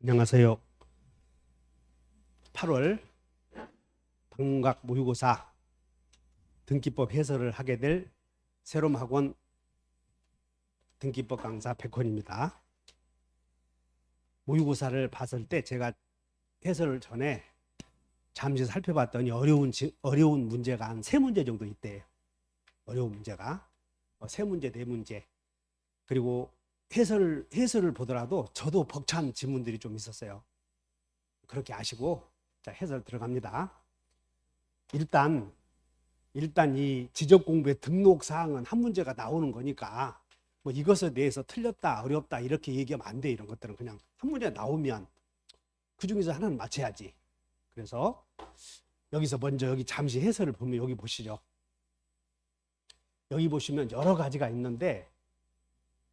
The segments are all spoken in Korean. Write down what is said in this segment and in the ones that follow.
안녕하세요. 8월 방문각 모의고사 등기법 해설을 하게 될 새롬학원 등기법 강사 백헌입니다. 모의고사를 봤을 때 제가 해설을 전에 잠시 살펴봤더니 어려운 문제가 한 3문제 정도 있대요. 어려운 문제가 3문제, 4문제. 그리고 해설을 보더라도 저도 벅찬 지문들이 좀 있었어요. 그렇게 아시고 자, 해설 들어갑니다. 일단 이 지적 공부의 등록 사항은 한 문제가 나오는 거니까 뭐 이것에 대해서 틀렸다, 어렵다 이렇게 얘기하면 안 돼. 이런 것들은 그냥 한 문제 나오면 그 중에서 하나는 맞춰야지. 그래서 여기서 먼저 여기 잠시 해설을 보면 여기 보시죠. 여기 보시면 여러 가지가 있는데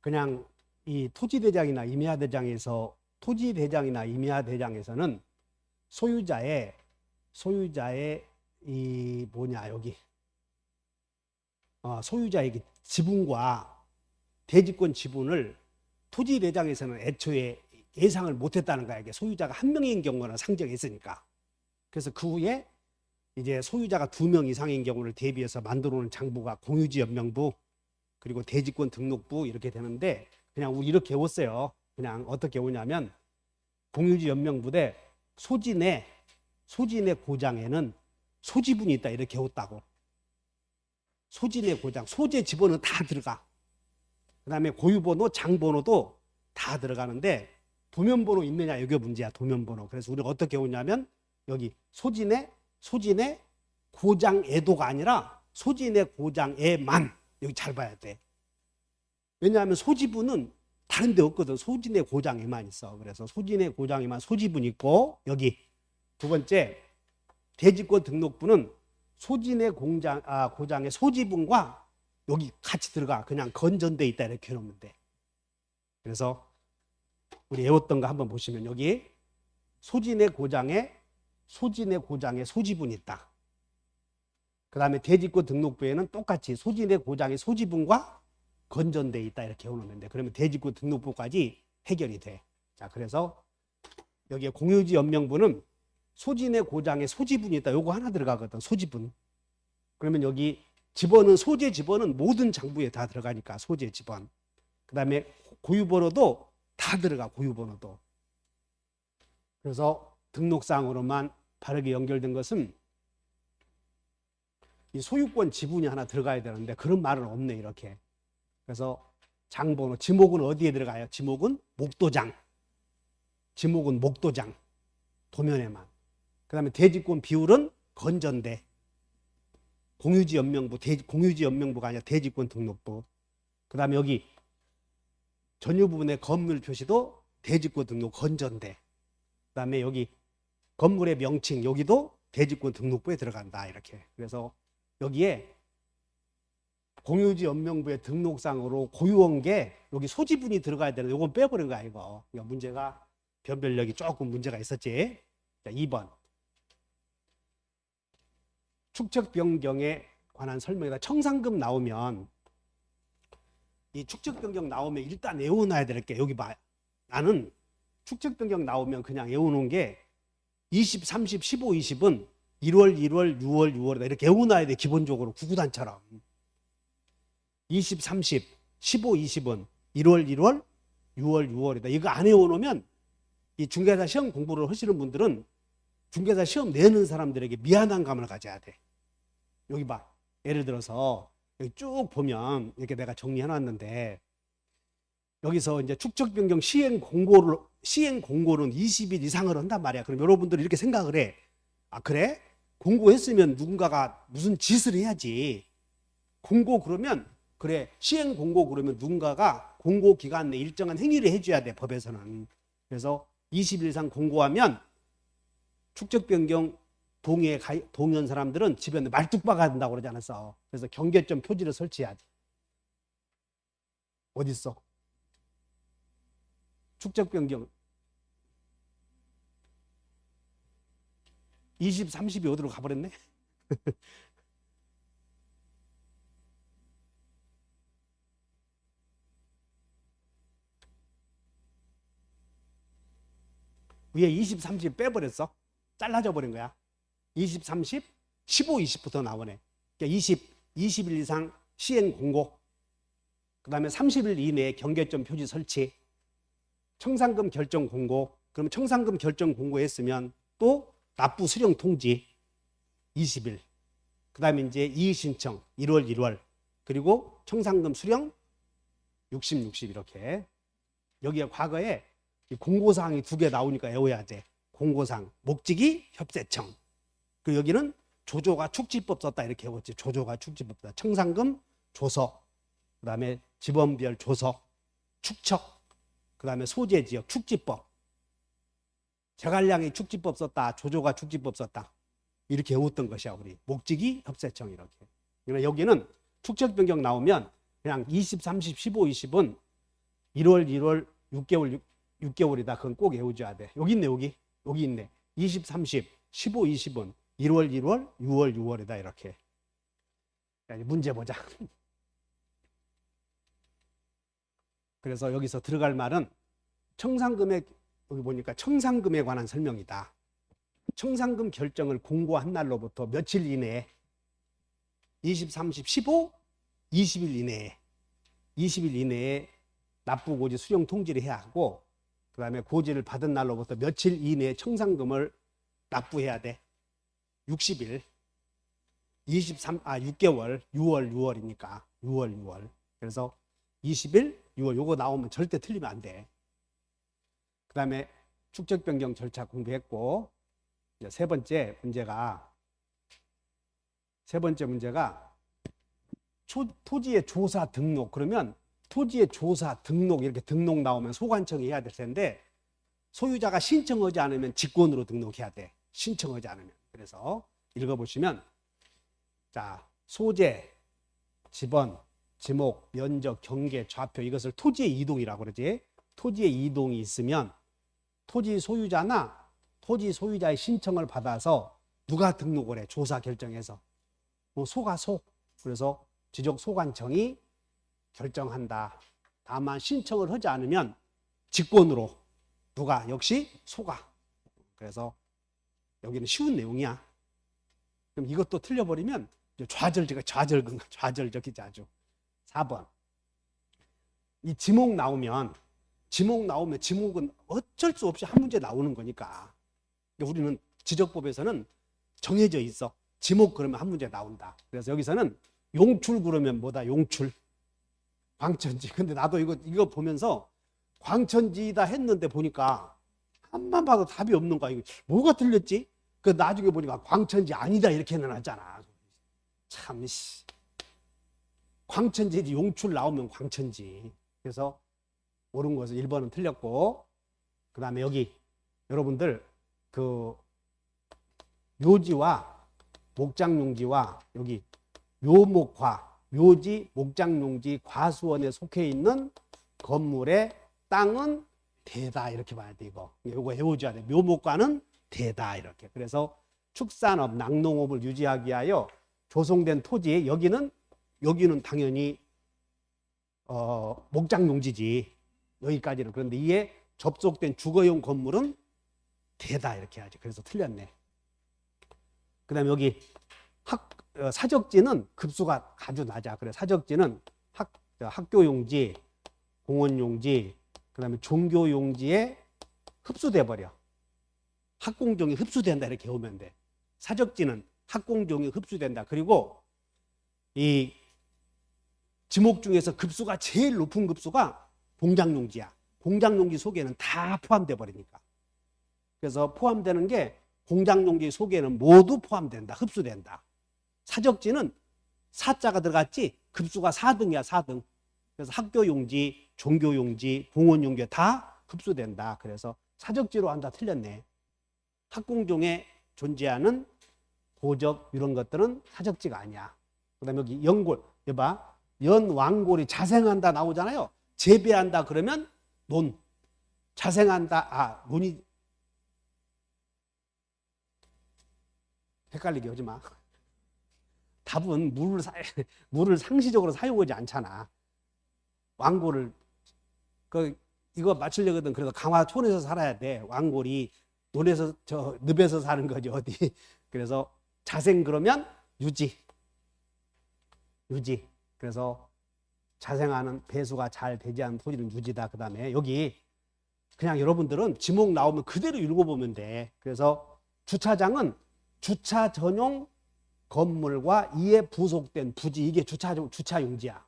그냥 이 토지대장이나 임야대장에서 토지대장이나 임야대장에서는 소유자의 이 뭐냐 여기 소유자의 지분과 대지권 지분을 토지대장에서는 애초에 예상을 못했다는 거야. 이게 소유자가 한 명인 경우는 상정했으니까. 그래서 그 후에 이제 소유자가 2명 이상인 경우를 대비해서 만들어 놓은 장부가 공유지 연명부 그리고 대지권 등록부 이렇게 되는데 그냥 우리 이렇게 외웠어요. 그냥 어떻게 외우냐면 공유지 연명부 대 소진의 고장에는 소지분이 있다 이렇게 외웠다고. 소진의 고장, 소재 지번은 다 들어가. 그 다음에 고유번호, 장번호도 다 들어가는데 도면번호 있느냐 이게 문제야. 도면번호. 그래서 우리가 어떻게 외우냐면 여기 소진의 고장에도가 아니라 소진의 고장에만 여기 잘 봐야 돼. 왜냐하면 소지분은 다른 데 없거든. 소진의 고장에만 있어. 그래서 소진의 고장에만 소지분 있고 여기 두 번째 대지권 등록부는 소진의 고장의 소지분과 여기 같이 들어가. 그냥 건전돼 있다 이렇게 해놓으면 돼. 그래서 우리 외웠던 거 한번 보시면 여기 소진의 고장에 소지분이 있다. 그 다음에 대지권 등록부에는 똑같이 소진의 고장의 소지분과 건전돼 있다 이렇게 해놓으면 돼. 그러면 대지권 등록부까지 해결이 돼. 자, 그래서 여기에 공유지 연명부는 소진의 고장에 소지분이 있다. 요거 하나 들어가거든. 소지분. 그러면 여기 지번은 소재 지번은 모든 장부에 다 들어가니까 소재 지번. 그 다음에 고유번호도 다 들어가. 고유번호도. 그래서 등록상으로만 바르게 연결된 것은 이 소유권 지분이 하나 들어가야 되는데 그런 말은 없네 이렇게. 그래서 장번호, 지목은 어디에 들어가요? 지목은 목도장. 도면에만. 그 다음에 대지권 비율은 건전대. 공유지 연명부가 아니라 대지권 등록부. 그 다음에 여기 전유 부분의 건물 표시도 대지권 등록 건전대. 그 다음에 여기 건물의 명칭 여기도 대지권 등록부에 들어간다 이렇게. 그래서 여기에 공유지 연명부의 등록상으로 고유한 게 여기 소지분이 들어가야 되는데 이건 빼버린 거야 이거. 그러니까 문제가 변별력이 조금 문제가 있었지. 자, 2번 축적 변경에 관한 설명이다. 청산금 나오면 이 축적 변경 나오면 일단 외워놔야 될 게 여기 봐. 나는 축적 변경 나오면 그냥 외워놓은 게 20, 30, 15, 20은 1월, 6월, 6월이다 이렇게 외워놔야 돼. 기본적으로 구구단처럼. 20, 30, 15, 20은 1월, 6월, 6월이다. 이거 안 외워놓으면 이 중개사 시험 공부를 하시는 분들은 중개사 시험 내는 사람들에게 미안한 감을 가져야 돼. 여기 봐. 예를 들어서 여기 쭉 보면 이렇게 내가 정리해놨는데 여기서 이제 축적 변경 시행 공고는 20일 이상을 한단 말이야. 그럼 여러분들이 이렇게 생각을 해. 아, 그래? 공고했으면 누군가가 무슨 짓을 해야지. 공고 그러면 그래 시행 공고 그러면 누군가가 공고 기간 내 일정한 행위를 해줘야 돼. 법에서는. 그래서 20일 이상 공고하면 축적 변경 동의한 사람들은 집에 말뚝박아야 된다고 그러지 않았어. 그래서 경계점 표지를 설치해야지. 어디 있어? 축적 변경 20, 30이 어디로 가버렸네? 위에 20, 30 빼버렸어. 잘라져 버린 거야. 20, 30, 15, 20부터 나오네. 그러니까 20일 이상 시행 공고. 그 다음에 30일 이내에 경계점 표지 설치. 청산금 결정 공고. 그러면 청산금 결정 공고했으면 또 납부 수령 통지 20일. 그 다음에 이제 이의 신청 1월. 그리고 청산금 수령 60 이렇게. 여기에 과거에 공고사항이 2개 나오니까 외워야 돼. 공고사항, 목직이 협세청. 그리고 여기는 조조가 축지법 썼다 이렇게 외웠지. 조조가 축지법 썼다. 청산금 조서, 그 다음에 지번별 조서, 축척, 그 다음에 소재지역 축지법. 제갈량이 축지법 썼다. 조조가 축지법 썼다. 이렇게 외웠던 것이야 우리. 목직이 협세청 이렇게. 그러나 여기는 축적 변경 나오면 그냥 20, 30, 15, 20은 1월, 6개월이다. 그건 꼭 외워줘야 돼. 여기 있네, 여기 있네. 20, 30, 15, 20은 1월, 6월이다. 이렇게. 문제 보자. 그래서 여기서 들어갈 말은 청산금액, 여기 보니까 청산금에 관한 설명이다. 청산금 결정을 공고한 날로부터 며칠 이내에 20, 30, 15, 20일 이내에 납부고지 수령 통지를 해야 하고, 그 다음에 고지를 받은 날로부터 며칠 이내에 청산금을 납부해야 돼. 60일. 6개월. 6월이니까. 6월. 그래서 20일, 6월. 요거 나오면 절대 틀리면 안 돼. 그 다음에 축적 변경 절차 공부했고, 이제 세 번째 문제가 토지의 조사 등록. 그러면 토지의 조사 등록, 이렇게 등록 나오면 소관청이 해야 될 텐데, 소유자가 신청하지 않으면 직권으로 등록해야 돼. 신청하지 않으면. 그래서 읽어보시면, 자, 소재, 지번, 지목, 면적, 경계, 좌표, 이것을 토지의 이동이라고 그러지. 토지의 이동이 있으면 토지 소유자나 토지 소유자의 신청을 받아서 누가 등록을 해? 조사 결정해서. 소가 소. 그래서 지적 소관청이 결정한다. 다만 신청을 하지 않으면 직권으로 누가? 역시 소가. 그래서 여기는 쉬운 내용이야. 그럼 이것도 틀려버리면 좌절적이지 아주. 4번. 이 지목 나오면 지목은 어쩔 수 없이 한 문제 나오는 거니까. 우리는 지적법에서는 정해져 있어. 지목 그러면 한 문제 나온다. 그래서 여기서는 용출 그러면 뭐다? 용출. 광천지. 근데 나도 이거 보면서 광천지다 했는데 보니까 한만 봐도 답이 없는 거야. 이거 뭐가 틀렸지? 그 나중에 보니까 광천지 아니다 이렇게 해놨잖아. 참 광천지 용출 나오면 광천지. 그래서 옳은 것은 1번은 틀렸고, 그 다음에 여기 여러분들 그 묘지와 목장용지와 여기 묘목화, 묘지, 목장용지, 과수원에 속해 있는 건물의 땅은 대다 이렇게 봐야 돼. 이거 외워줘야 돼. 묘목과는 대다 이렇게. 그래서 축산업, 낙농업을 유지하기 위하여 조성된 토지에 여기는 당연히 목장용지지. 여기까지는. 그런데 이에 접속된 주거용 건물은 대다 이렇게 해야지. 그래서 틀렸네. 그 다음에 여기 사적지는 급수가 아주 낮아. 그래 사적지는 학교용지, 공원용지, 그 다음에 종교용지에 흡수돼 버려. 학공종이 흡수된다 이렇게 배우면 돼. 사적지는 학공종이 흡수된다. 그리고 이 지목 중에서 급수가 제일 높은 급수가 공장용지야. 공장용지 속에는 다 포함돼 버리니까. 그래서 포함되는 게 공장용지 속에는 모두 포함된다. 흡수된다. 사적지는 사자가 들어갔지 급수가 4등이야. 4등. 그래서 학교용지, 종교용지, 공원용지 다 흡수된다. 그래서 사적지로 한다. 틀렸네. 학공종에 존재하는 고적 이런 것들은 사적지가 아니야. 그 다음에 여기 연골. 여봐. 연왕골이 자생한다 나오잖아요. 재배한다 그러면 논. 자생한다. 논이 헷갈리게 하지 마. 답은 물을 상시적으로 사용하지 않잖아. 왕골을 이거 맞추려거든. 그래서 강화촌에서 살아야 돼. 왕골이 논에서 저 늪에서 사는 거지 어디. 그래서 자생 그러면 유지. 그래서 자생하는 배수가 잘 되지 않은 토지는 유지다. 그다음에 여기 그냥 여러분들은 지목 나오면 그대로 읽어보면 돼. 그래서 주차장은 주차 전용 건물과 이에 부속된 부지, 이게 주차용지야.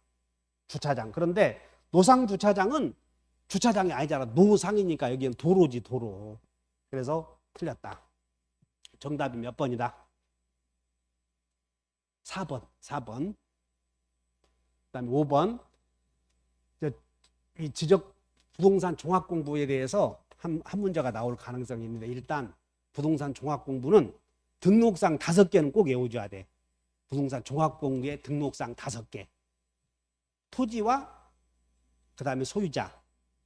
주차장. 그런데 노상 주차장은 주차장이 아니잖아. 노상이니까 여기는 도로지, 도로. 그래서 틀렸다. 정답이 몇 번이다? 4번. 그다음에 5번. 이 지적 부동산 종합 공부에 대해서 한 문제가 나올 가능성이 있는데, 일단 부동산 종합 공부는 등록상 5개는 꼭 외워줘야 돼. 부동산 종합 공부의 등록상 5개. 토지와 그다음에 소유자,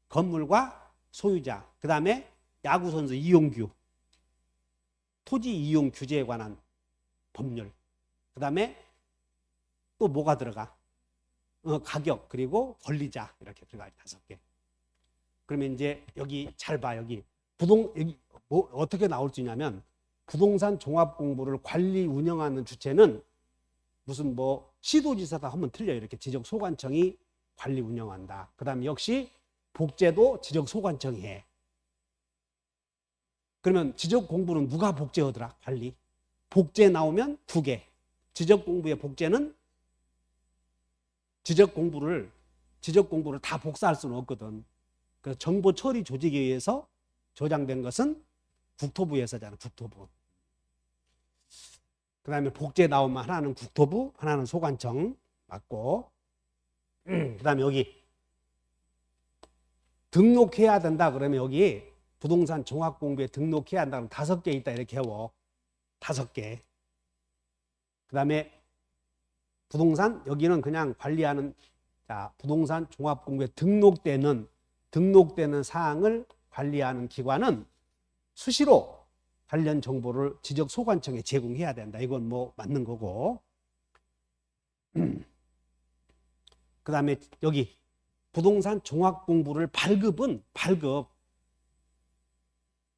건물과 소유자, 그다음에 야구 선수 이용규, 토지 이용 규제에 관한 법률, 그다음에 또 뭐가 들어가? 가격, 그리고 권리자, 이렇게 들어가. 5개. 그러면 이제 여기 잘 봐. 여기 여기 뭐 어떻게 나올 수 있냐면, 부동산 종합 공부를 관리 운영하는 주체는 무슨 뭐 시도지사다 하면 틀려요. 이렇게 지적소관청이 관리 운영한다. 그다음에 역시 복제도 지적소관청이 해. 그러면 지적 공부는 누가 복제하더라? 관리. 복제 나오면 2개. 지적 공부의 복제는 지적 공부를 다 복사할 수는 없거든. 그래서 정보 처리 조직에 의해서 저장된 것은 국토부에서잖아. 국토부. 그 다음에 복제 나오면 하나는 국토부, 하나는 소관청 맞고, 그 다음에 여기 등록해야 된다 그러면 여기 부동산 종합공부에 등록해야 한다면 5개 있다 이렇게 해워. 5개. 그 다음에 부동산, 여기는 그냥 관리하는, 자, 부동산 종합공부에 등록되는 사항을 관리하는 기관은 수시로 관련 정보를 지적소관청에 제공해야 된다. 이건 뭐 맞는 거고. 그 다음에 여기 부동산 종합공부를 발급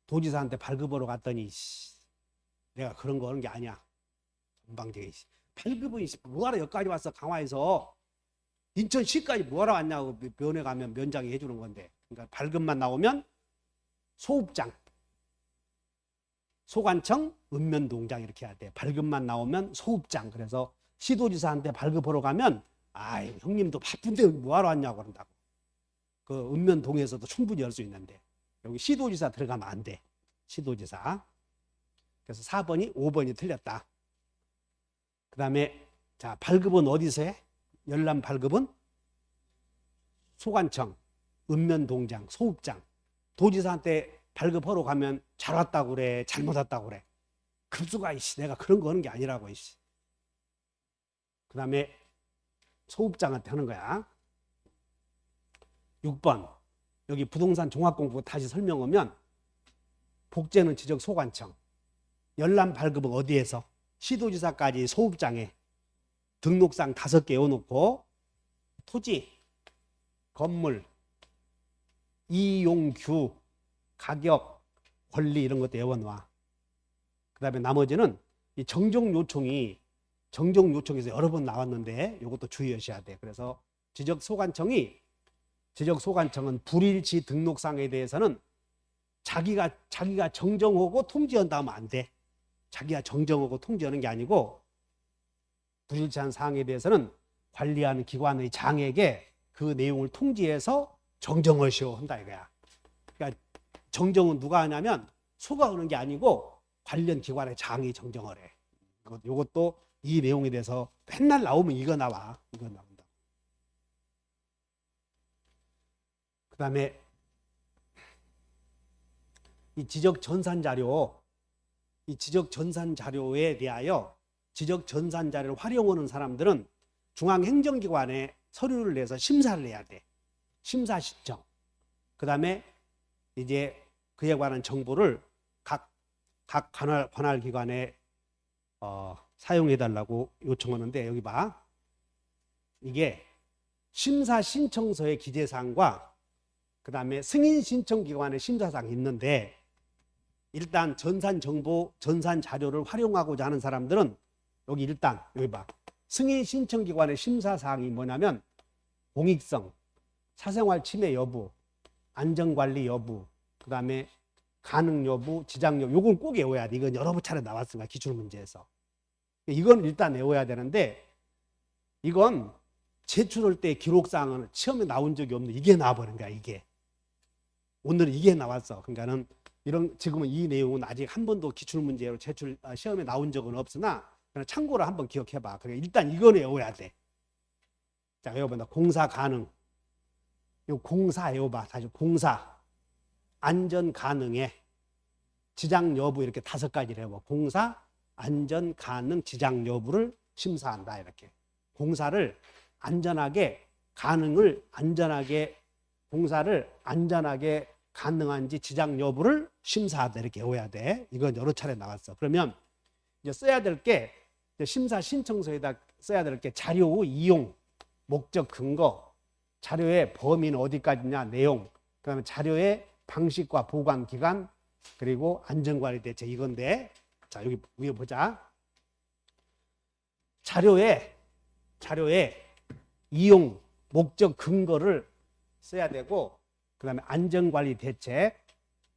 도지사한테 발급하러 갔더니 내가 그런 거 하는 게 아니야. 전방적인 발급은 뭐하러 여기까지 왔어? 강화에서 인천시까지 뭐하러 왔냐고. 면회 가면 면장이 해주는 건데. 그러니까 발급만 나오면 소읍장, 소관청, 읍면동장 이렇게 해야 돼. 발급만 나오면 소읍장. 그래서 시도지사한테 발급하러 가면 형님도 바쁜데 뭐하러 왔냐고 그런다고. 그 읍면동에서도 충분히 할 수 있는데 여기 시도지사 들어가면 안 돼. 시도지사. 그래서 4번이 5번이 틀렸다. 그 다음에 자, 발급은 어디서 해? 열람 발급은 소관청, 읍면동장, 소읍장. 도지사한테 발급하러 가면 잘 왔다고 그래, 잘못 왔다고 그래. 급수가 내가 그런 거 하는 게 아니라고. 그 다음에 소읍장한테 하는 거야. 6번. 여기 부동산 종합공부 다시 설명하면 복제는 지적소관청, 열람 발급은 어디에서? 시도지사까지 소읍장에 등록상 5개 외워놓고 토지, 건물, 이용규, 가격, 권리 이런 것도 외워놔. 그 다음에 나머지는 이 정정 요청에서 여러 번 나왔는데 이것도 주의하셔야 돼. 그래서 지적소관청은 불일치 등록상에 대해서는 자기가 정정하고 통지한다면 안 돼. 자기가 정정하고 통지하는 게 아니고, 불일치한 사항에 대해서는 관리하는 기관의 장에게 그 내용을 통지해서 정정하시오 한다 이거야. 그러니까 정정은 누가 하냐면 소가 하는 게 아니고 관련 기관의 장이 정정을 해. 이것도 이 내용에 대해서 맨날 나오면 이거 나와. 이거 나온다. 그 다음에 이 지적 전산 자료에 대하여 지적 전산 자료를 활용하는 사람들은 중앙행정기관에 서류를 내서 심사를 해야 돼. 심사 신청. 그 다음에 이제 그에 관한 정보를 각 관할 기관에 사용해달라고 요청하는데, 여기 봐. 이게 심사 신청서의 기재사항과 그 다음에 승인 신청 기관의 심사사항이 있는데, 일단 전산 정보, 전산 자료를 활용하고자 하는 사람들은 여기 일단 여기 봐. 승인 신청 기관의 심사 사항이 뭐냐면 공익성, 사생활 침해 여부, 안전관리 여부, 그다음에 가능 여부, 지장 여부. 요건 꼭 외워야 돼. 이건 여러 차례 나왔으니까 기출 문제에서. 이건 일단 외워야 되는데 이건 제출할 때 기록사항은 시험에 나온 적이 없는 이게 나와버린 거야. 이게 오늘은 이게 나왔어. 그러니까는 이런 지금은 이 내용은 아직 한 번도 기출 문제로 제출 시험에 나온 적은 없으나 참고로 한번 기억해봐. 그러니까 일단 이건 외워야 돼. 자, 외워본다. 공사 가능. 요 공사 외워봐. 다시 공사 안전 가능에 지장 여부 이렇게 5가지를 해봐. 공사 안전 가능 지장 여부를 심사한다. 이렇게 공사를 안전하게 가능을 안전하게 공사를 안전하게 가능한지 지장 여부를 심사하다. 이렇게 외워야 돼. 이건 여러 차례 나왔어. 그러면 이제 써야 될 게 심사 신청서에다 써야 될 게 자료 이용, 목적 근거, 자료의 범위는 어디까지냐, 내용, 그다음에 자료의 방식과 보관 기간, 그리고 안전관리 대책 이건데, 자 여기 위에 보자. 자료의 이용, 목적 근거를 써야 되고, 그다음에 안전관리 대책,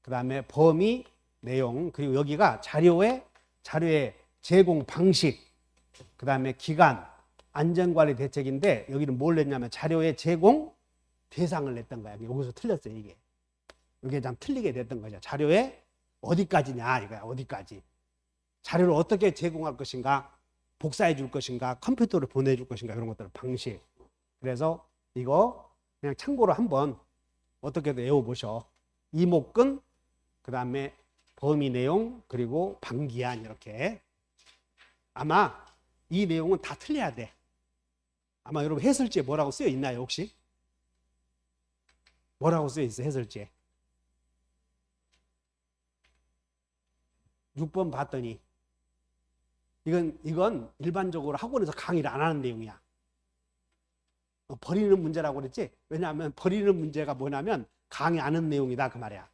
그다음에 범위, 내용, 그리고 여기가 자료의 제공 방식, 그다음에 기간, 안전관리 대책인데 여기는 뭘 냈냐면 자료의 제공 대상을 냈던 거야. 여기서 틀렸어요. 이게 좀 틀리게 됐던 거죠. 자료의 어디까지냐 이거야. 어디까지. 자료를 어떻게 제공할 것인가, 복사해 줄 것인가, 컴퓨터로 보내줄 것인가 이런 것들 방식. 그래서 이거 그냥 참고로 한번 어떻게든 외워보셔. 이목근, 그 다음에 범위 내용, 그리고 방기한 이렇게. 아마 이 내용은 다 틀려야 돼. 아마 여러분 해설지에 뭐라고 쓰여 있나요 혹시? 뭐라고 쓰여 있어 해설지에? 6번 봤더니 이건 일반적으로 학원에서 강의를 안 하는 내용이야. 버리는 문제라고 그랬지? 왜냐하면 버리는 문제가 뭐냐면 강의 안 한 내용이다 그 말이야.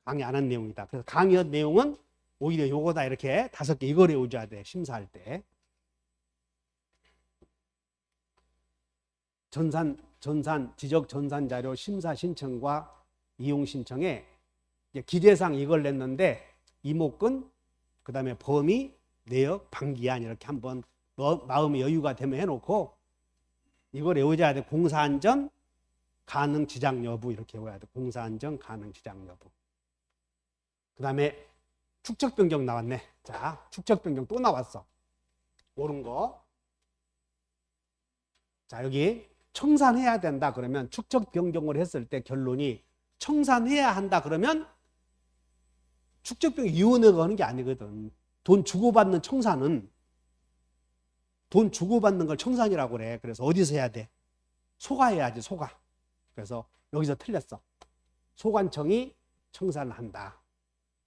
강의 안 한 내용이다. 그래서 강의한 내용은 오히려 요거다 이렇게 5개 이걸 외워줘야 돼 심사할 때. 지적 전산 자료 심사 신청과 이용 신청에 기재상 이걸 냈는데 이목근, 그 다음에 범위, 내역, 방기한 이렇게 한번 마음의 여유가 되면 해놓고 이걸 외워줘야 돼. 공사안전, 가능 지장 여부 이렇게 외워야 돼. 공사안전, 가능 지장 여부. 그 다음에 축적 변경 나왔네. 자, 축적 변경 또 나왔어. 옳은 거. 자, 여기 청산해야 된다 그러면 축적 변경을 했을 때 결론이 청산해야 한다 그러면 축적 변경 위원회가 하는 게 아니거든. 돈 주고받는 청산은 돈 주고받는 걸 청산이라고 그래. 그래서 어디서 해야 돼? 소가해야지 소가. 그래서 여기서 틀렸어. 소관청이 청산을 한다.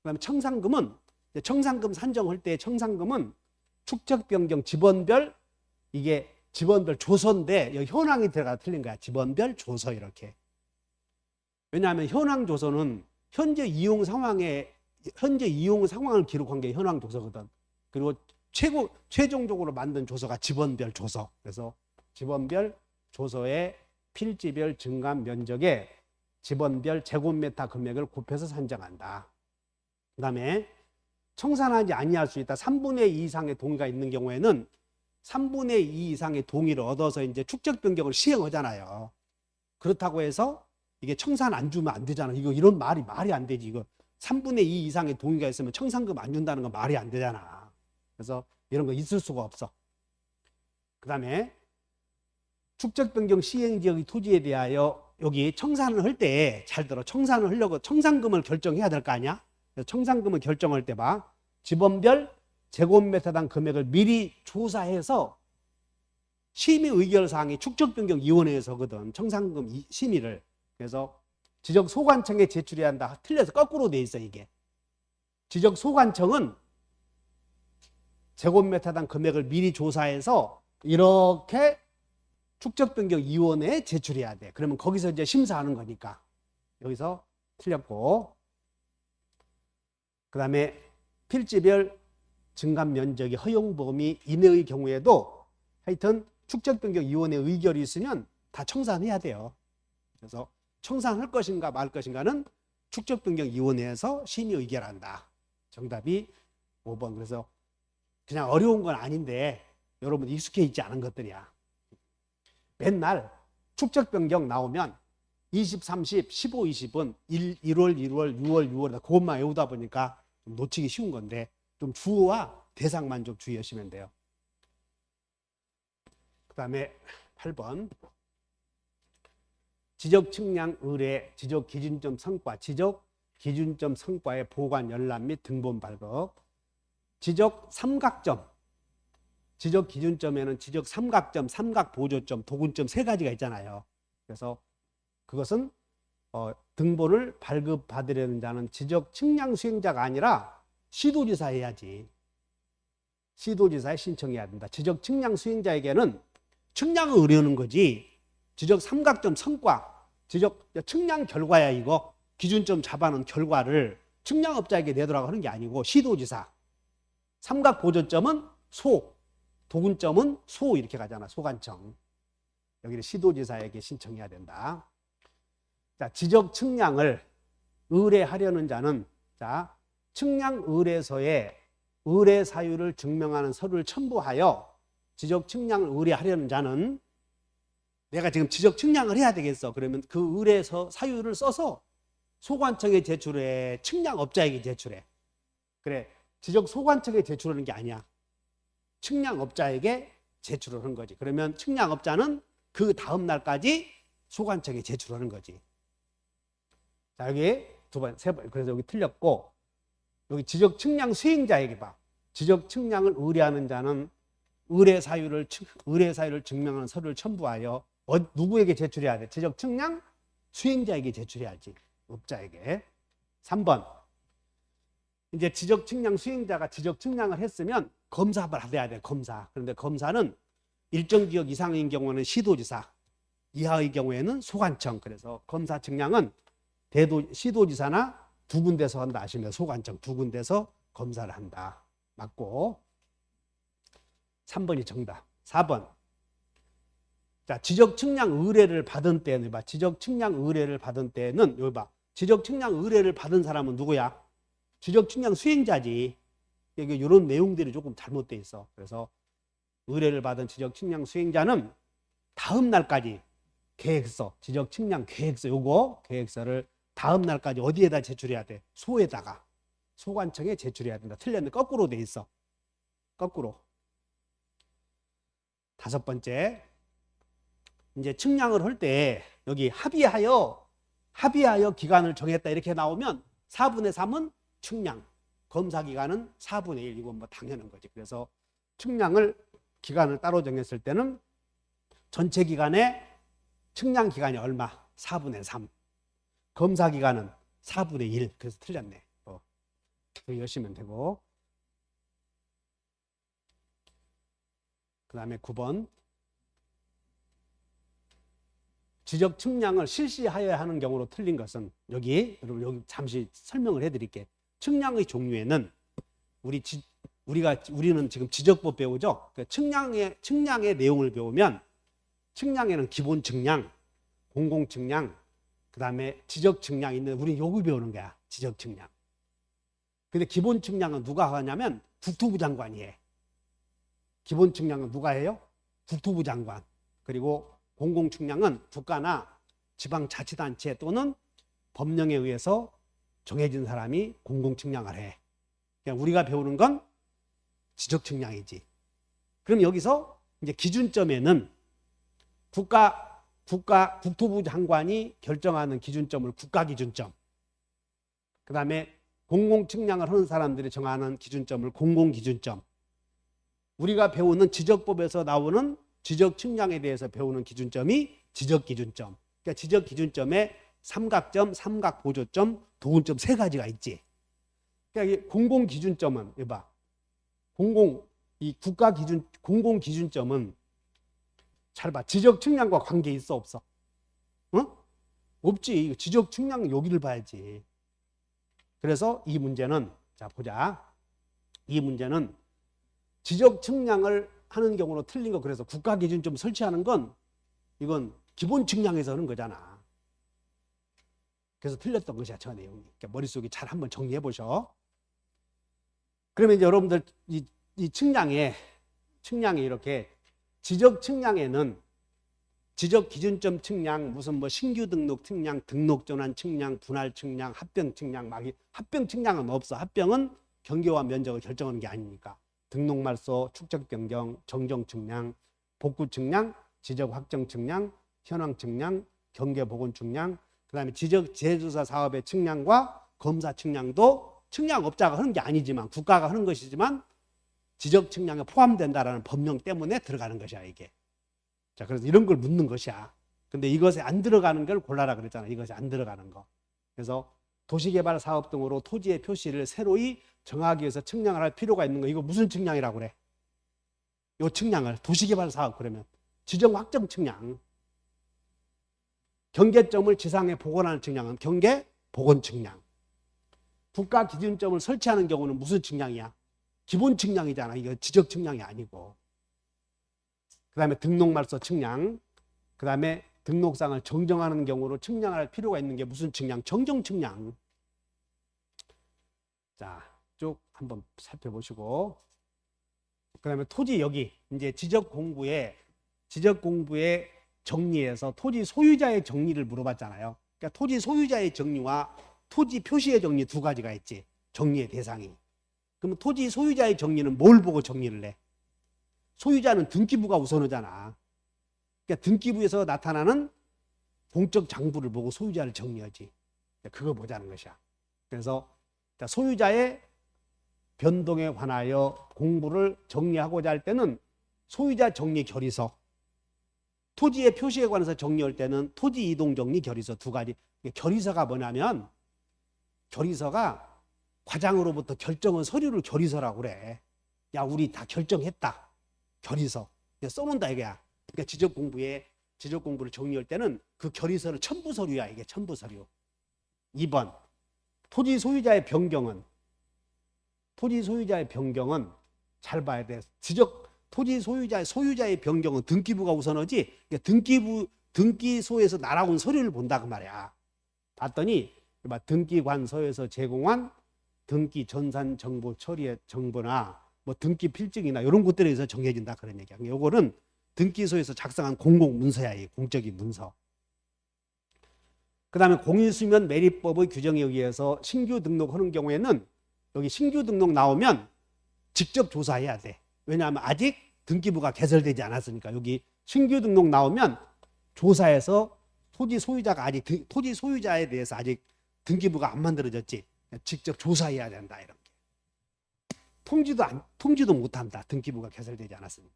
그다음에 청산금 산정할 때 청산금은 축적 변경 지번별 이게 지번별 조서인데 여기 현황이 들어가 틀린 거야. 지번별 조서 이렇게. 왜냐하면 현황 조서는 현재 이용 상황을 기록한 게 현황 조서거든. 그리고 최종적으로 만든 조서가 지번별 조서. 그래서 지번별 조서의 필지별 증감 면적에 지번별 제곱미터 금액을 곱해서 산정한다. 그 다음에 청산하지 아니할 수 있다. 3분의 2 이상의 동의가 있는 경우에는 3분의 2 이상의 동의를 얻어서 이제 축적 변경을 시행하잖아요. 그렇다고 해서 이게 청산 안 주면 안 되잖아. 이런 말이 안 되지. 이거 3분의 2 이상의 동의가 있으면 청산금 안 준다는 건 말이 안 되잖아. 그래서 이런 거 있을 수가 없어. 그 다음에 축적 변경 시행 지역의 토지에 대하여 여기 청산을 할 때 잘 들어. 청산을 하려고 청산금을 결정해야 될 거 아니야? 청산금을 결정할 때 봐. 지번별 제곱미터당 금액을 미리 조사해서 심의 의결사항이 축적변경위원회에서거든. 청산금 심의를. 그래서 지적소관청에 제출해야 한다. 틀려서 거꾸로 돼 있어 이게. 지적소관청은 제곱미터당 금액을 미리 조사해서 이렇게 축적변경위원회에 제출해야 돼. 그러면 거기서 이제 심사하는 거니까. 여기서 틀렸고. 그다음에 필지별 증감 면적이 허용 범위 이내의 경우에도 하여튼 축적변경위원회 의결이 있으면 다 청산해야 돼요. 그래서 청산할 것인가 말 것인가는 축적변경위원회에서 심의 의결한다. 정답이 5번. 그래서 그냥 어려운 건 아닌데 여러분 익숙해 있지 않은 것들이야. 맨날 축적변경 나오면 20, 30, 15, 20은 1월, 1월, 6월, 6월 그것만 외우다 보니까 좀 놓치기 쉬운 건데 좀 주어와 대상만 좀 주의하시면 돼요. 그 다음에 8번 지적 측량 의뢰 지적 기준점 성과 지적 기준점 성과의 보관 열람 및 등본 발급 지적 삼각점 지적 기준점에는 지적 삼각점, 삼각 보조점, 도군점 세 가지가 있잖아요. 그래서 그것은 등본을 발급받으려는 자는 지적 측량 수행자가 아니라 시도지사 해야지. 시도지사에 신청해야 된다. 지적 측량 수행자에게는 측량을 의뢰하는 거지. 지적 삼각점 성과, 지적 측량 결과야 이거. 기준점 잡아놓은 결과를 측량업자에게 내도라고 하는 게 아니고 시도지사. 삼각 보조점은 소, 도군점은 소 이렇게 가잖아. 소관청. 여기는 시도지사에게 신청해야 된다. 자, 지적 측량을 의뢰하려는 자는 자, 측량 의뢰서에 의뢰 사유를 증명하는 서류를 첨부하여 지적 측량을 의뢰하려는 자는 내가 지금 지적 측량을 해야 되겠어. 그러면 그 의뢰서 사유를 써서 소관청에 제출해. 측량업자에게 제출해. 그래. 지적 소관청에 제출하는 게 아니야. 측량업자에게 제출을 하는 거지. 그러면 측량업자는 그 다음 날까지 소관청에 제출하는 거지. 자, 여기 두 번, 세 번. 그래서 여기 틀렸고, 여기 지적 측량 수행자에게 봐. 지적 측량을 의뢰하는 자는 의뢰 사유를 증명하는 서류를 첨부하여 누구에게 제출해야 돼? 지적 측량 수행자에게 제출해야지. 업자에게. 3번. 이제 지적 측량 수행자가 지적 측량을 했으면 검사 받아야 돼. 검사. 그런데 검사는 일정 지역 이상인 경우는 시도지사, 이하의 경우에는 소관청. 그래서 검사 측량은 시도지사나 두 군데서 한다 하시면 소관청 두 군데서 검사를 한다. 맞고 3번이 정답. 4번. 자, 지적 측량 의뢰를 받은 때는 봐. 지적 측량 의뢰를 받은 때는 여기 봐. 지적 측량 의뢰를 받은 사람은 누구야? 지적 측량 수행자지. 이게 이런 내용들이 조금 잘못돼 있어. 그래서 의뢰를 받은 지적 측량 수행자는 다음 날까지 계획서, 지적 측량 계획서 요거 계획서를 다음 날까지 어디에다 제출해야 돼? 소에다가. 소관청에 제출해야 된다. 틀렸는데 거꾸로 돼 있어. 거꾸로. 5번째. 이제 측량을 할 때 여기 합의하여 기간을 정했다 이렇게 나오면 4분의 3은 측량. 검사 기간은 4분의 1. 이건 뭐 당연한 거지. 그래서 측량을 기간을 따로 정했을 때는 전체 기간에 측량 기간이 얼마? 4분의 3. 검사 기간은 4분의 1. 그래서 틀렸네. 여기 여시면 되고. 그 다음에 9번. 지적 측량을 실시하여야 하는 경우로 틀린 것은 여러분 여기 잠시 설명을 해드릴게. 측량의 종류에는 우리는 지금 지적법 배우죠. 그 측량의 내용을 배우면 측량에는 기본 측량, 공공 측량, 그 다음에 지적 측량이 있는데 우리는 요걸 배우는 거야. 지적 측량. 근데 기본 측량은 누가 하냐면 국토부 장관이 해. 기본 측량은 누가 해요? 국토부 장관. 그리고 공공 측량은 국가나 지방자치단체 또는 법령에 의해서 정해진 사람이 공공 측량을 해. 그냥 우리가 배우는 건 지적 측량이지. 그럼 여기서 이제 기준점에는 국토부 장관이 결정하는 기준점을 국가기준점. 그 다음에 공공 측량을 하는 사람들이 정하는 기준점을 공공기준점. 우리가 배우는 지적법에서 나오는 지적 측량에 대해서 배우는 기준점이 지적기준점. 그러니까 지적기준점에 삼각점, 삼각보조점, 도군점 세 가지가 있지. 그러니까 이 공공기준점은 이봐. 공공기준점은 잘 봐. 지적 측량과 관계 있어 없어? 없지. 지적 측량 여기를 봐야지. 그래서 이 문제는 자, 보자. 이 문제는 지적 측량을 하는 경우로 틀린 거. 그래서 국가 기준점 설치하는 건 이건 기본 측량에서 하는 거잖아. 그래서 틀렸던 것이야, 저 내용이. 그러니까 머릿속에 잘 한번 정리해 보셔. 그러면 이제 여러분들 이 측량에 이렇게 지적 측량에는 지적 기준점 측량, 무슨 뭐 신규 등록 측량, 등록 전환 측량, 분할 측량, 합병 측량, 합병 측량은 없어. 합병은 경계와 면적을 결정하는 게 아니니까. 등록 말소, 축적 변경, 정정 측량, 복구 측량, 지적 확정 측량, 현황 측량, 경계 보건 측량, 그다음에 지적 재조사 사업의 측량과 검사 측량도 측량업자가 하는 게 아니지만 국가가 하는 것이지만 지적 측량에 포함된다라는 법령 때문에 들어가는 것이야, 이게. 자, 그래서 이런 걸 묻는 것이야. 근데 이것에 안 들어가는 걸 골라라 그랬잖아. 이것이 안 들어가는 거. 그래서 도시개발 사업 등으로 토지의 표시를 새로이 정하기 위해서 측량을 할 필요가 있는 거. 이거 무슨 측량이라고 그래? 요 측량을 도시개발 사업 그러면 지정 확정 측량. 경계점을 지상에 복원하는 측량은 경계 복원 측량. 국가 기준점을 설치하는 경우는 무슨 측량이야? 기본 측량이잖아. 이거 지적 측량이 아니고. 그 다음에 등록 말소 측량, 그 다음에 등록상을 정정하는 경우로 측량할 필요가 있는 게 무슨 측량? 정정 측량. 자, 쭉 한번 살펴보시고, 그 다음에 토지 여기 이제 지적 공부에 정리해서 토지 소유자의 정리를 물어봤잖아요. 그러니까 토지 소유자의 정리와 토지 표시의 정리 두 가지가 있지. 정리의 대상이. 그러면 토지 소유자의 정리는 뭘 보고 정리를 해? 소유자는 등기부가 우선하잖아. 그러니까 등기부에서 나타나는 공적 장부를 보고 소유자를 정리하지. 그거 보자는 것이야. 그래서 소유자의 변동에 관하여 공부를 정리하고자 할 때는 소유자 정리 결의서, 토지의 표시에 관해서 정리할 때는 토지 이동 정리 결의서 두 가지. 결의서가 뭐냐면 결의서가 과장으로부터 결정한 서류를 결의서라고 그래. 야, 우리 다 결정했다. 결의서 써놓는다 이거야. 그러니까 지적 공부를 정리할 때는 그 결의서는 첨부 서류야. 이게 첨부 서류. 2번 토지 소유자의 변경은 잘 봐야 돼. 토지 소유자의 변경은 등기부가 우선하지. 그러니까 등기소에서 날아온 서류를 본다 그 말이야. 봤더니 등기관서에서 제공한 등기 전산 정보 처리의 정보나 뭐 등기 필증이나 이런 것들에 의해서 정해진다 그런 얘기야. 요거는 등기소에서 작성한 공공 문서야, 이 공적인 문서. 그다음에 공인수면 매립법의 규정에 의해서 신규 등록하는 경우에는 여기 신규 등록 나오면 직접 조사해야 돼. 왜냐하면 아직 등기부가 개설되지 않았으니까. 여기 신규 등록 나오면 조사해서 토지 소유자에 대해서 아직 등기부가 안 만들어졌지. 직접 조사해야 된다 이런 게. 통지도 못한다. 등기부가 개설되지 않았으니까.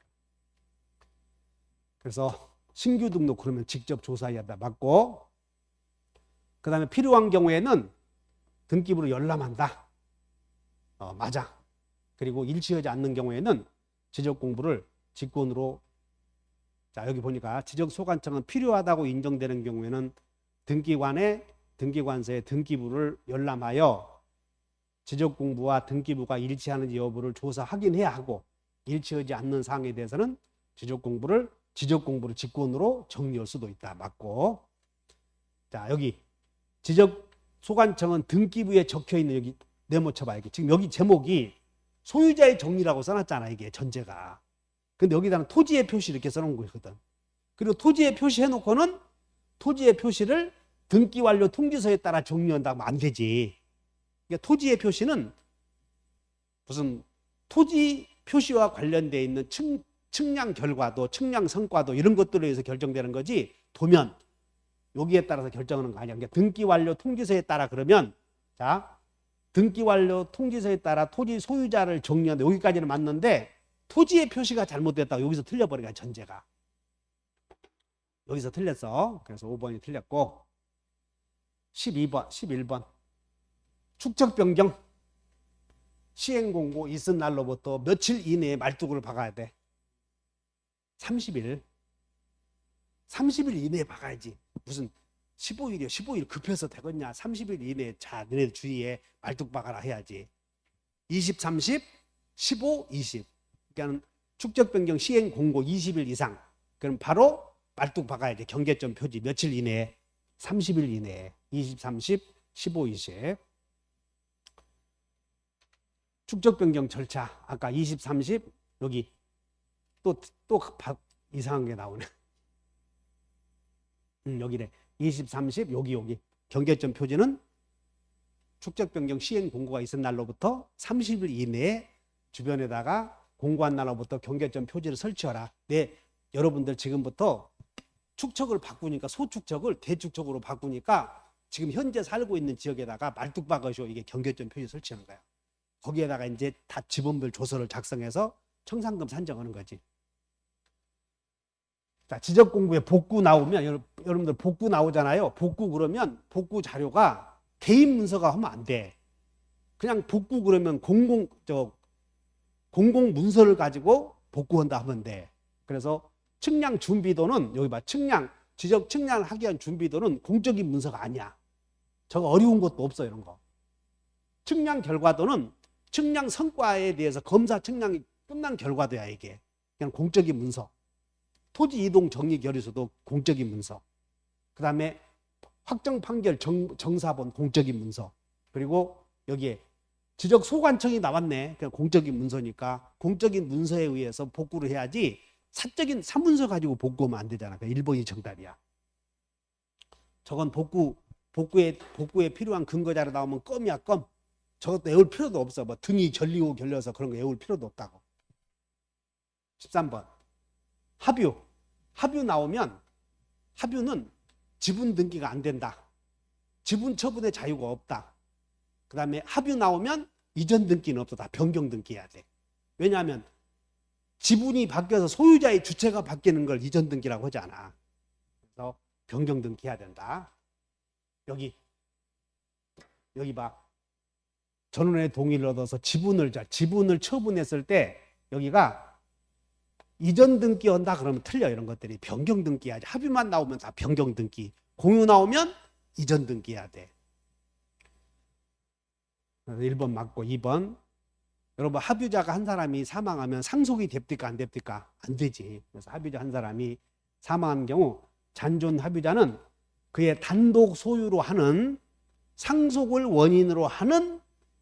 그래서 신규 등록 그러면 직접 조사해야 한다. 맞고. 그 다음에 필요한 경우에는 등기부로 열람한다. 맞아. 그리고 일치하지 않는 경우에는 지적 공부를 직권으로. 자, 여기 보니까 지적 소관청은 필요하다고 인정되는 경우에는 등기관서에 등기부를 열람하여 지적 공부와 등기부가 일치하는지 여부를 조사 확인해야 하고, 일치하지 않는 사항에 대해서는 지적 공부를 직권으로 정리할 수도 있다. 맞고. 자, 여기 지적 소관청은 등기부에 적혀 있는, 여기 네모 쳐봐. 지금 여기 제목이 소유자의 정리라고 써놨잖아. 이게 전제가. 근데 여기다는 토지의 표시 이렇게 써놓은 거거든. 그리고 토지의 표시 해놓고는 토지의 표시를 등기 완료 통지서에 따라 정리한다고 하면 안 되지. 그러니까 토지의 표시는 무슨 토지 표시와 관련되어 있는 측량 결과도, 측량 성과도 이런 것들에 의해서 결정되는 거지, 도면 여기에 따라서 결정하는 거 아니야. 그러니까 등기 완료 통지서에 따라. 그러면 자, 등기 완료 통지서에 따라 토지 소유자를 정리한다. 여기까지는 맞는데 토지의 표시가 잘못됐다고 여기서 틀려버리니까 전제가. 여기서 틀렸어. 그래서 5번이 틀렸고. 11번 축적 변경 시행 공고 있은 날로부터 며칠 이내에 말뚝을 박아야 돼. 30일 이내에 박아야지. 무슨 15일 급해서 되겠냐. 30일 이내에 자, 너네 주위에 말뚝 박아라 해야지. 20, 30, 15, 20. 그러니까 축적 변경 시행 공고 20일 이상. 그럼 바로 말뚝 박아야지. 경계점 표지 며칠 이내에 30일 이내에 20, 30, 15, 20. 축적 변경 절차 아까 20, 30 여기 또 이상한 게 나오네. 여기래. 20, 30 여기 경계점 표지는 축적 변경 시행 공고가 있은 날로부터 30일 이내에 주변에다가 공고한 날로부터 경계점 표지를 설치하라. 네, 여러분들 지금부터 축척을 바꾸니까 소축척을 대축척으로 바꾸니까 지금 현재 살고 있는 지역에다가 말뚝 박으시오. 이게 경계점 표지 설치하는 거야. 거기에다가 이제 다 지번별 조서를 작성해서 청산금 산정하는 거지. 자, 지적 공부에 복구 나오면 여러분들 복구 나오잖아요. 복구 그러면 복구 자료가 개인 문서가 하면 안 돼. 그냥 복구 그러면 공공 문서를 가지고 복구한다 하면 돼. 그래서 측량 준비도는 여기 봐. 지적 측량을 하기 위한 준비도는 공적인 문서가 아니야. 저거 어려운 것도 없어 이런 거. 측량 결과도는 측량 성과에 대해서 검사 측량이 끝난 결과도야 이게. 그냥 공적인 문서. 토지 이동 정리 결의서도 공적인 문서. 그 다음에 확정 판결 정사본 공적인 문서. 그리고 여기에 지적 소관청이 나왔네. 그냥 공적인 문서니까 공적인 문서에 의해서 복구를 해야지 사적인 사문서 가지고 복구하면 안 되잖아. 1번이 정답이야. 저건 복구에 필요한 근거 자료 나오면 껌이야 껌. 저것도 외울 필요도 없어. 뭐 등이 결리고 결려서 그런 거 외울 필요도 없다고. 13번 합유 나오면 합유는 지분 등기가 안 된다. 지분 처분의 자유가 없다. 그 다음에 합유 나오면 이전 등기는 없어. 다 변경 등기해야 돼. 왜냐하면 지분이 바뀌어서 소유자의 주체가 바뀌는 걸 이전 등기라고 하지 않아. 그래서 변경 등기해야 된다. 여기 봐. 전원의 동의를 얻어서 지분을 처분했을 때 여기가 이전 등기한다 그러면 틀려. 이런 것들이 변경 등기해야지. 합의만 나오면 다 변경 등기. 공유 나오면 이전 등기해야 돼. 1번 맞고 2번. 여러분 합유자가 한 사람이 사망하면 상속이 됩니까 안 됩니까? 안 되지. 그래서 합유자 한 사람이 사망한 경우 잔존 합유자는 그의 단독 소유로 하는 상속을 원인으로 하는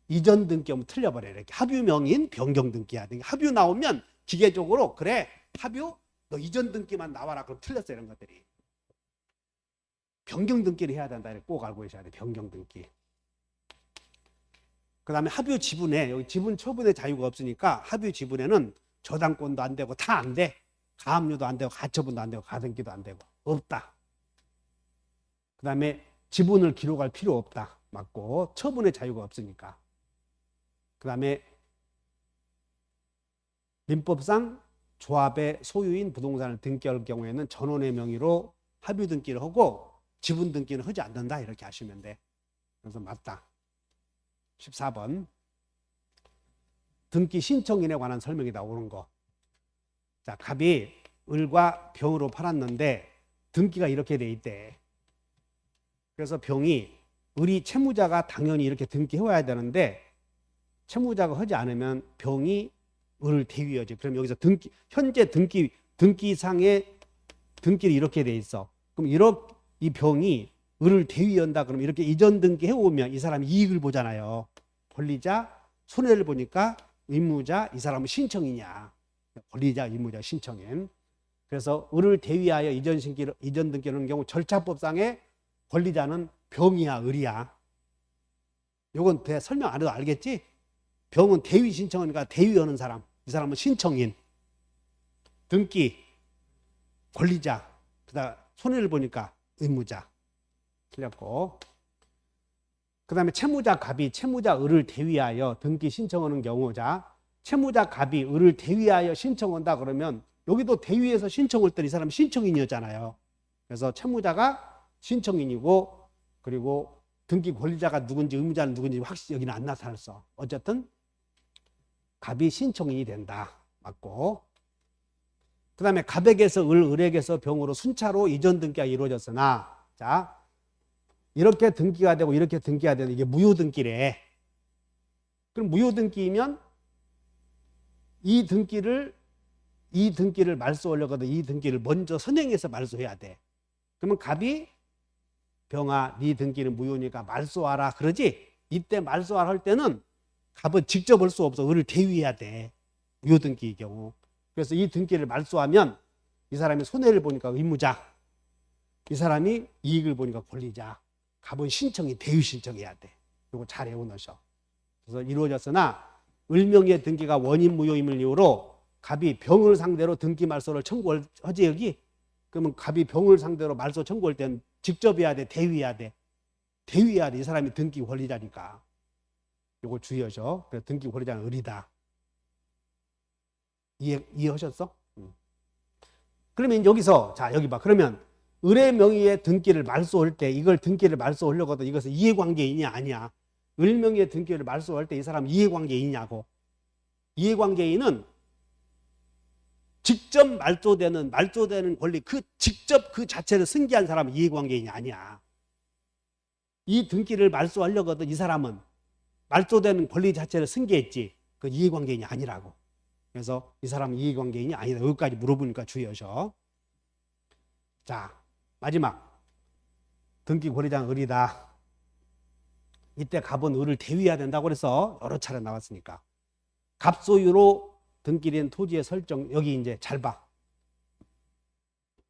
이전 등기하면 틀려버려요. 이렇게 합유명인 변경 등기해야 돼. 합유 나오면 기계적으로 그래 합유 너 이전 등기만 나와라. 그럼 틀렸어. 이런 것들이. 변경 등기를 해야 된다. 이렇게 꼭 알고 계셔야 돼. 변경 등기. 그 다음에 합유 지분에 여기 지분 처분의 자유가 없으니까 합유 지분에는 저당권도 안 되고 다 안 돼. 가압류도 안 되고 가처분도 안 되고 가등기도 안 되고 없다. 그 다음에 지분을 기록할 필요 없다. 맞고 처분의 자유가 없으니까. 그 다음에 민법상 조합의 소유인 부동산을 등기할 경우에는 전원의 명의로 합유 등기를 하고 지분 등기는 하지 않는다. 이렇게 하시면 돼. 그래서 맞다. 14번 등기 신청인에 관한 설명이 나오는 거. 자, 갑이 을과 병으로 팔았는데 등기가 이렇게 돼 있대. 그래서 병이 을이 채무자가 당연히 이렇게 등기해와야 되는데 채무자가 하지 않으면 병이 을을 대위하지. 그럼 여기서 현재 등기상의 등기를 이렇게 돼 있어. 그럼 이 병이 을을 대위한다. 그러면 이렇게 이전 등기해 오면 이 사람이 이익을 보잖아요. 권리자, 손해를 보니까 의무자, 이 사람은 신청이냐. 권리자, 의무자, 신청인. 그래서 을을 대위하여 이전 등기를 하는 경우 절차법상의 권리자는 병이야, 을이야. 요건 설명 안 해도 알겠지? 병은 대위 신청이니까 대위하는 사람. 이 사람은 신청인. 등기, 권리자. 그다음 손해를 보니까 의무자. 틀렸고. 그 다음에 채무자 갑이 채무자 을을 대위하여 등기 신청하는 경우자 채무자 갑이 을을 대위하여 신청한다 그러면 여기도 대위해서 신청할 때 이 사람이 신청인이었잖아요. 그래서 채무자가 신청인이고 그리고 등기 권리자가 누군지 의무자는 누군지 확실히 여기는 안 나타났어. 어쨌든 갑이 신청인이 된다. 맞고. 그 다음에 갑에게서 을에게서 병으로 순차로 이전 등기가 이루어졌으나 자 이렇게 등기가 되고 이렇게 등기가 되는 이게 무효 등기래. 그럼 무효등기이면 이 등기를 말소하려거든 이 등기를 먼저 선행해서 말소해야 돼. 그러면 갑이 병아 네 등기는 무효니까 말소하라 그러지. 이때 말소하라 할 때는 갑은 직접 할 수 없어. 을을 대위해야 돼. 무효등기의 경우. 그래서 이 등기를 말소하면 이 사람이 손해를 보니까 의무자, 이 사람이 이익을 보니까 권리자. 갑은 신청이 대위 신청해야 돼. 이거 잘 외워놓으셔. 그래서 이루어졌으나 을명의 등기가 원인 무효임을 이유로 갑이 병을 상대로 등기 말소를 청구하지 여기. 그러면 갑이 병을 상대로 말소 청구할 때는 직접 해야 돼, 대위해야 돼. 대위해야 돼. 이 사람이 등기 권리자니까. 이거 주의하셔. 그래서 등기 권리자는 을이다. 이해하셨어? 그러면 여기서 자 여기 봐. 그러면 을의 명의의 등기를 말소할 때 이걸 등기를 말소하려고 하든 이것은 이해관계인이냐 아니야. 을 명의의 등기를 말소할 때 이 사람 이해관계인이냐고. 이해관계인은 직접 말소되는 권리 직접 그 자체를 승계한 사람은 이해관계인이 아니야. 이 등기를 말소하려고 하든 이 사람은 말소되는 권리 자체를 승계했지. 그 이해관계인이 아니라고. 그래서 이 사람은 이해관계인이 아니다. 여기까지 물어보니까 주의하셔. 자, 마지막. 등기 권리자는 을이다. 이때 갑은 을을 대위해야 된다고 그래서 여러 차례 나왔으니까. 갑 소유로 등기된 토지의 설정. 여기 이제 잘 봐.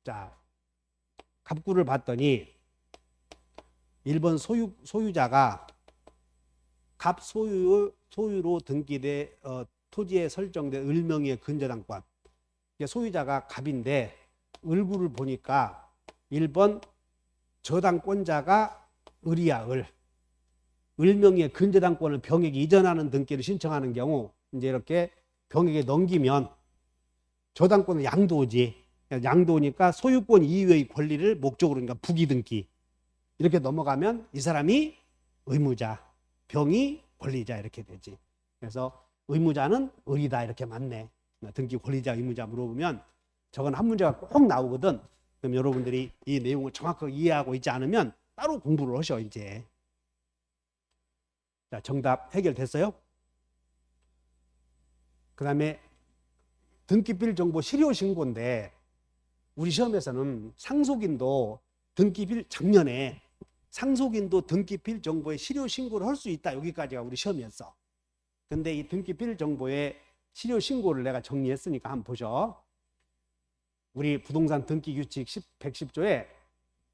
자, 갑구를 봤더니 1번 소유자가 갑 소유로 등기된 토지에 설정된 을명의의 근저당권. 소유자가 갑인데 을구를 보니까 1번 저당권자가 을이야. 을명의의 근저당권을 병에게 이전하는 등기를 신청하는 경우 이제 이렇게 병에게 넘기면 저당권은 양도지. 양도니까 소유권 이외의 권리를 목적으로 그러니까 부기등기 이렇게 넘어가면 이 사람이 의무자, 병이 권리자 이렇게 되지. 그래서 의무자는 을이다 이렇게 맞네. 등기 권리자 의무자 물어보면 저건 한 문제가 꼭 나오거든. 그럼 여러분들이 이 내용을 정확하게 이해하고 있지 않으면 따로 공부를 하셔 이제. 자, 정답 해결됐어요? 그 다음에 등기필 정보 실효 신고인데 우리 시험에서는 상속인도 작년에 상속인도 등기필 정보에 실효 신고를 할 수 있다. 여기까지가 우리 시험이었어. 근데 이 등기필 정보에 실효 신고를 내가 정리했으니까 한번 보죠. 우리 부동산 등기 규칙 110조에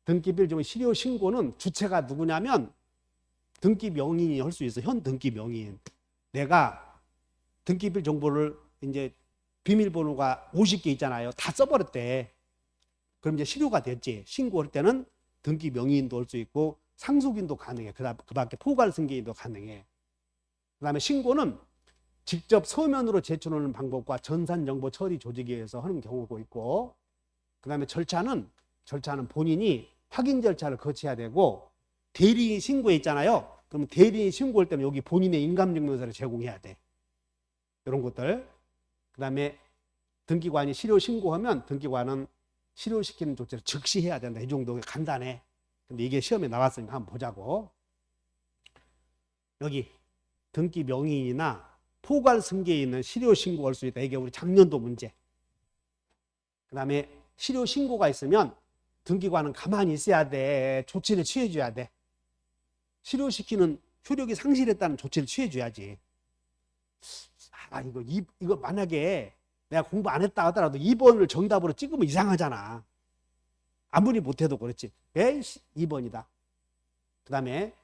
등기필 정보 실효 신고는 주체가 누구냐면 등기 명의인이 할 수 있어. 현 등기 명의인. 내가 등기필 정보를 이제 비밀번호가 50개 있잖아요. 다 써버렸대. 그럼 이제 실효가 됐지. 신고할 때는 등기 명의인도 할 수 있고 상속인도 가능해. 그 밖에 포괄 승계인도 가능해. 그 다음에 신고는 직접 서면으로 제출하는 방법과 전산정보 처리 조직에 의해서 하는 경우도 있고, 그 다음에 절차는 본인이 확인 절차를 거쳐야 되고, 대리인 신고에 있잖아요. 그럼 대리인 신고할 때는 여기 본인의 인감증명서를 제공해야 돼. 이런 것들. 그 다음에 등기관이 실효 신고하면 등기관은 실효시키는 조치를 즉시 해야 된다. 이 정도 간단해. 근데 이게 시험에 나왔으니까 한번 보자고. 여기 등기 명의인이나 포괄 승계인은 실효 신고할 수 있다. 이게 우리 작년도 문제. 그 다음에 실효 신고가 있으면 등기관은 가만히 있어야 돼. 조치를 취해줘야 돼. 실효시키는 효력이 상실했다는 조치를 취해줘야지. 이거 만약에 내가 공부 안 했다 하더라도 2번을 정답으로 찍으면 이상하잖아. 아무리 못해도 그렇지. 왜 2번이다. 그 다음에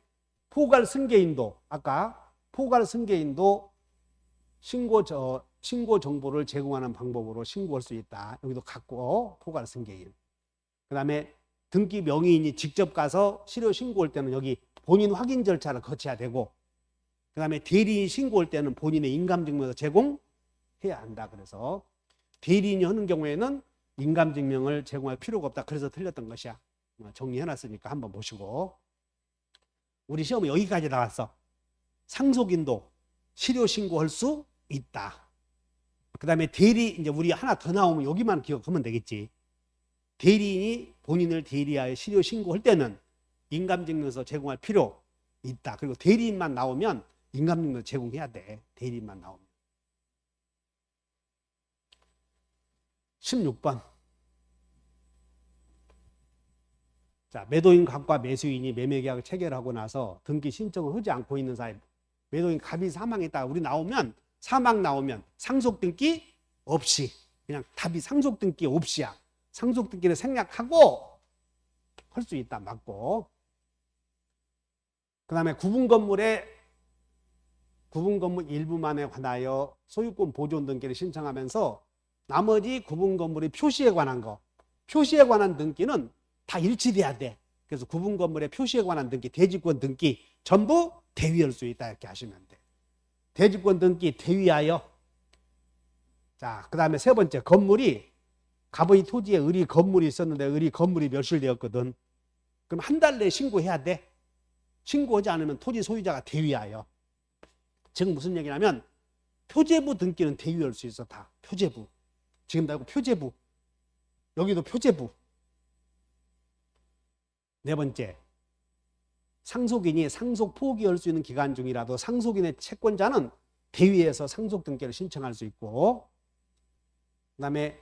포괄 승계인도 아까 포괄 승계인도 신고 정보를 제공하는 방법으로 신고할 수 있다. 여기도 갖고 포괄 승계인. 그 다음에 등기 명의인이 직접 가서 실효 신고할 때는 여기 본인 확인 절차를 거쳐야 되고, 그 다음에 대리인 신고할 때는 본인의 인감증명서 제공해야 한다. 그래서 대리인이 하는 경우에는 인감증명을 제공할 필요가 없다. 그래서 틀렸던 것이야. 정리해놨으니까 한번 보시고. 우리 시험은 여기까지 나왔어. 상속인도 실효 신고할 수 있다. 그 다음에 이제 우리 하나 더 나오면 여기만 기억하면 되겠지. 대리인이 본인을 대리하여 실효 신고할 때는 인감증명서 제공할 필요 있다. 그리고 대리인만 나오면 인감증명 제공해야 돼. 대리인만 나오면. 16번. 자, 매도인 갑과 매수인이 매매계약을 체결하고 나서 등기 신청을 하지 않고 있는 사이, 매도인 갑이 사망했다. 우리 나오면 사망 나오면 상속등기 없이, 그냥 답이 상속등기 없이야. 상속등기를 생략하고 할 수 있다. 맞고. 그 다음에 구분건물 일부만에 관하여 소유권 보존 등기를 신청하면서 나머지 구분건물의 표시에 관한 거, 표시에 관한 등기는 다 일치돼야 돼. 그래서 구분건물의 표시에 관한 등기, 대지권 등기 전부 대위할 수 있다. 이렇게 하시면 돼. 대지권 등기 대위하여. 자, 그 다음에 세 번째, 건물이 갑의 토지에 을이 건물이 있었는데 을이 건물이 멸실되었거든. 그럼 한 달 내에 신고해야 돼. 신고하지 않으면 토지 소유자가 대위하여. 지금 무슨 얘기냐면 표제부 등기는 대위할 수 있어. 다 표제부. 지금 다 이거 표제부. 여기도 표제부. 네 번째, 상속인이 상속 포기할 수 있는 기간 중이라도 상속인의 채권자는 대위에서 상속 등기를 신청할 수 있고, 그 다음에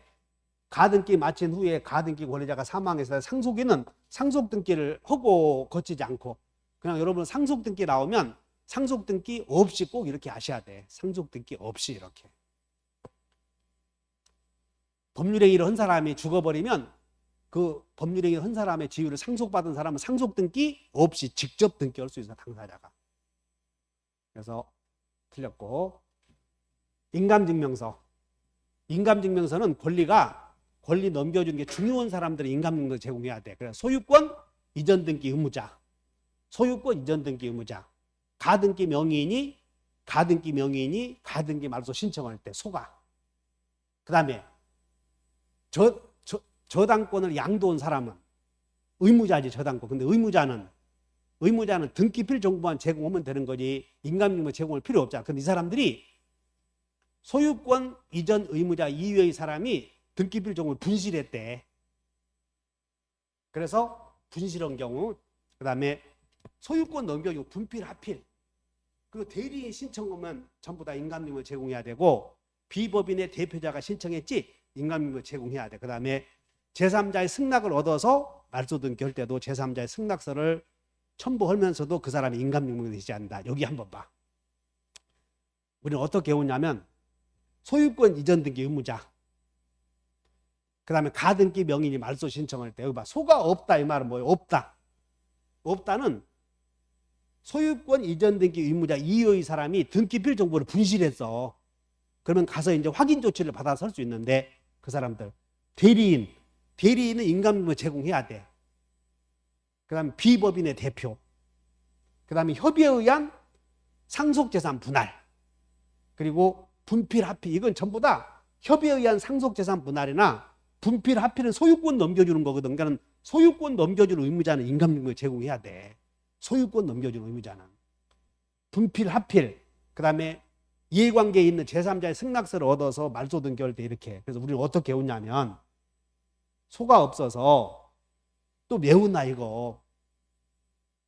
가등기 마친 후에 가등기 권리자가 사망해서 상속인은 상속 등기를 하고 거치지 않고 그냥 여러분 상속 등기 나오면 상속 등기 없이 꼭 이렇게 하셔야 돼. 상속 등기 없이 이렇게. 법률행위를 한 사람이 죽어버리면 그 법률행위를 한 사람의 지위를 상속받은 사람은 상속 등기 없이 직접 등기할 수 있어. 당사자가. 그래서 틀렸고. 인감증명서. 인감증명서는 권리 넘겨주는 게 중요한 사람들이 인감증명서 제공해야 돼. 그래서 소유권 이전 등기 의무자, 소유권 이전 등기 의무자, 가등기 명의인이 가등기 말소 신청할 때 소가. 그 다음에 저당권을 양도한 사람은 의무자지. 저당권. 근데 의무자는 등기필 정보만 제공하면 되는 거지 인감증명 제공할 필요 없잖아. 근데 이 사람들이 소유권 이전 의무자 이외의 사람이 등기필 정보를 분실했대. 그래서 분실한 경우, 그 다음에 소유권 넘겨주고 분필 하필, 그리고 대리인 신청하면 전부 다 인감증명을 제공해야 되고, 비법인의 대표자가 신청했지 인감증명을 제공해야 돼. 그 다음에 제3자의 승낙을 얻어서 말소 등기할 때도 제3자의 승낙서를 첨부하면서도 그 사람이 인감증명이 되지 않는다. 여기 한번 봐. 우리는 어떻게 해오냐면 소유권 이전 등기 의무자, 그 다음에 가등기 명의인이 말소 신청할 때 여기 봐. 소가 없다 이 말은 뭐예요? 없다는 소유권 이전 등기 의무자 이외의 사람이 등기필 정보를 분실했어. 그러면 가서 이제 확인 조치를 받아서 할 수 있는데, 그 사람들 대리인은 인감증명 제공해야 돼. 그 다음에 비법인의 대표, 그 다음에 협의에 의한 상속재산 분할, 그리고 분필 합의. 이건 전부 다 협의에 의한 상속재산 분할이나 분필 합의는 소유권 넘겨주는 거거든. 그러니까 소유권 넘겨주는 의무자는 인감증명을 제공해야 돼. 소유권 넘겨주는 의무자는. 분필 합의, 그 다음에 이해관계에 있는 제3자의 승낙서를 얻어서 말소 등기할 때 이렇게. 그래서 우리는 어떻게 해오냐면 소가 없어서 또 매우나 이거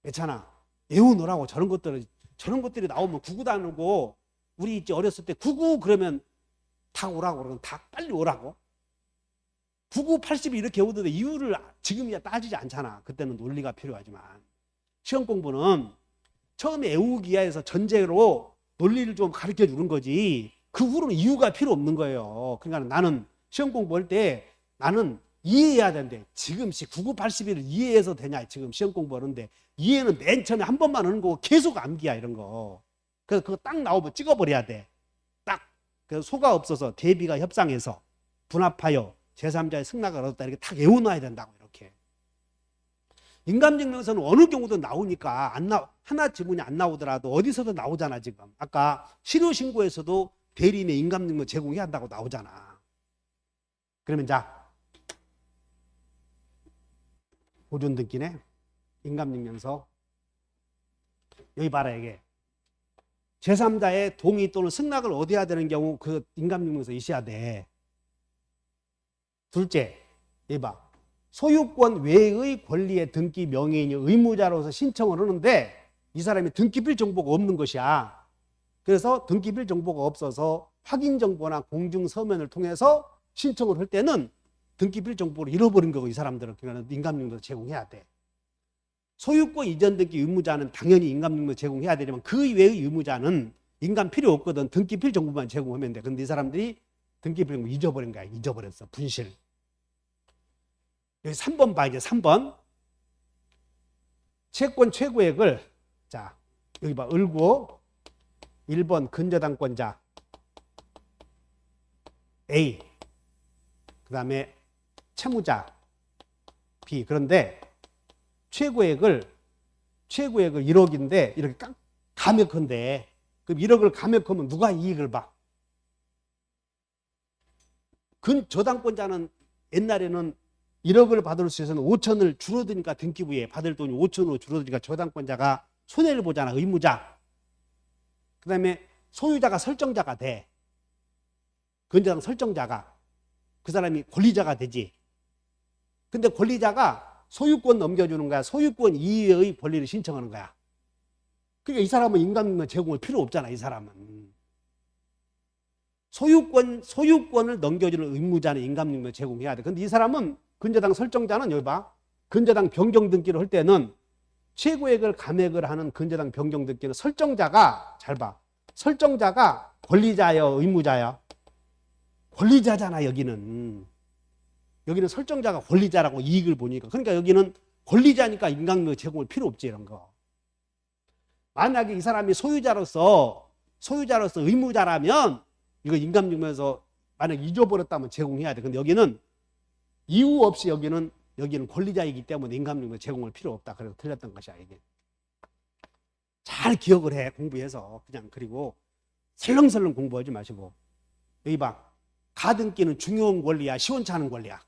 괜찮아. 외우느라고 저런 것들이 나오면 구구 다누고, 우리 이제 어렸을 때 구구 그러면 다 오라고 그러면 다 빨리 오라고. 99, 80이 이렇게 오던데 이유를 지금이야 따지지 않잖아. 그때는 논리가 필요하지만 시험 공부는 처음에 애우기야에서 전제로 논리를 좀 가르쳐 주는 거지 그 후로는 이유가 필요 없는 거예요. 그러니까 나는 시험 공부할 때 나는 이해해야 되는데, 지금 99, 81을 이해해서 되냐. 지금 시험 공부하는데 이해는 맨 처음에 한 번만 하는 거고 계속 암기야 이런 거. 그래서 그거 딱 나오면 찍어버려야 돼. 딱. 그래서 소가 없어서 대비가 협상해서 분합하여 제3자의 승낙을 얻었다. 이렇게 딱 외워놔야 된다고. 이렇게. 인감증명서는 어느 경우도 나오니까 하나 지문이 안 나오더라도 어디서도 나오잖아. 지금 아까 실효신고에서도 대리인의 인감증명 제공해야 한다고 나오잖아. 그러면 자, 보존 등기네. 인감증명서. 여기 봐라. 이게 제3자의 동의 또는 승낙을 얻어야 되는 경우 그 인감증명서 있어야 돼. 둘째, 여기 봐. 소유권 외의 권리의 등기 명의인이 의무자로서 신청을 하는데 이 사람이 등기필 정보가 없는 것이야. 그래서 등기빌 정보가 없어서 확인 정보나 공증 서면을 통해서 신청을 할 때는 등기빌 정보를 잃어버린 거고 이 사람들은 그러니까 인감증명서 제공해야 돼. 소유권 이전 등기 의무자는 당연히 인감증명서 제공해야 되지만 그 이외의 의무자는 인감 필요 없거든. 등기필 정보만 제공하면 돼. 근데 이 사람들이 등기필 정보 잊어버린 거야. 잊어버렸어. 분실. 여기 3번 봐. 이제 3번. 채권 최고액을 자 여기 봐. 을고 1번 근저당권자 A 그 다음에 채무자 B. 그런데 최고액을 1억인데 이렇게 감액한데 그럼 1억을 감액하면 누가 이익을 봐? 근저당권자는 옛날에는 1억을 받을 수 있어서는 5천을 줄어드니까 등기부에 받을 돈이 5천으로 줄어드니까 저당권자가 손해를 보잖아. 의무자. 그 다음에 소유자가 설정자가 돼. 근저당 설정자가. 그 사람이 권리자가 되지. 근데 권리자가 소유권 넘겨주는 거야. 소유권 이외의 권리를 신청하는 거야. 그러니까 이 사람은 인감증명 제공을 필요 없잖아. 이 사람은. 소유권을 넘겨주는 의무자는 인감증명 제공해야 돼. 근데 이 사람은 근저당 설정자는 여기 봐. 근저당 변경 등기를 할 때는 최고액을 감액을 하는 근저당 변경 등기는 설정자가 잘 봐. 설정자가 권리자여 의무자여? 권리자잖아. 여기는 설정자가 권리자라고 이익을 보니까. 그러니까 여기는 권리자니까 인감증명 제공을 필요 없지 이런 거. 만약에 이 사람이 소유자로서 의무자라면 이거 인감증명서 만약 잊어버렸다면 제공해야 돼. 근데 여기는 이유 없이 여기는 권리자이기 때문에 인감증명 제공을 필요 없다. 그래서 틀렸던 것이야 이게. 잘 기억을 해 공부해서 그냥. 그리고 설렁설렁 공부하지 마시고 여기 봐. 가등기는 중요한 권리야. 시원찮은 권리야.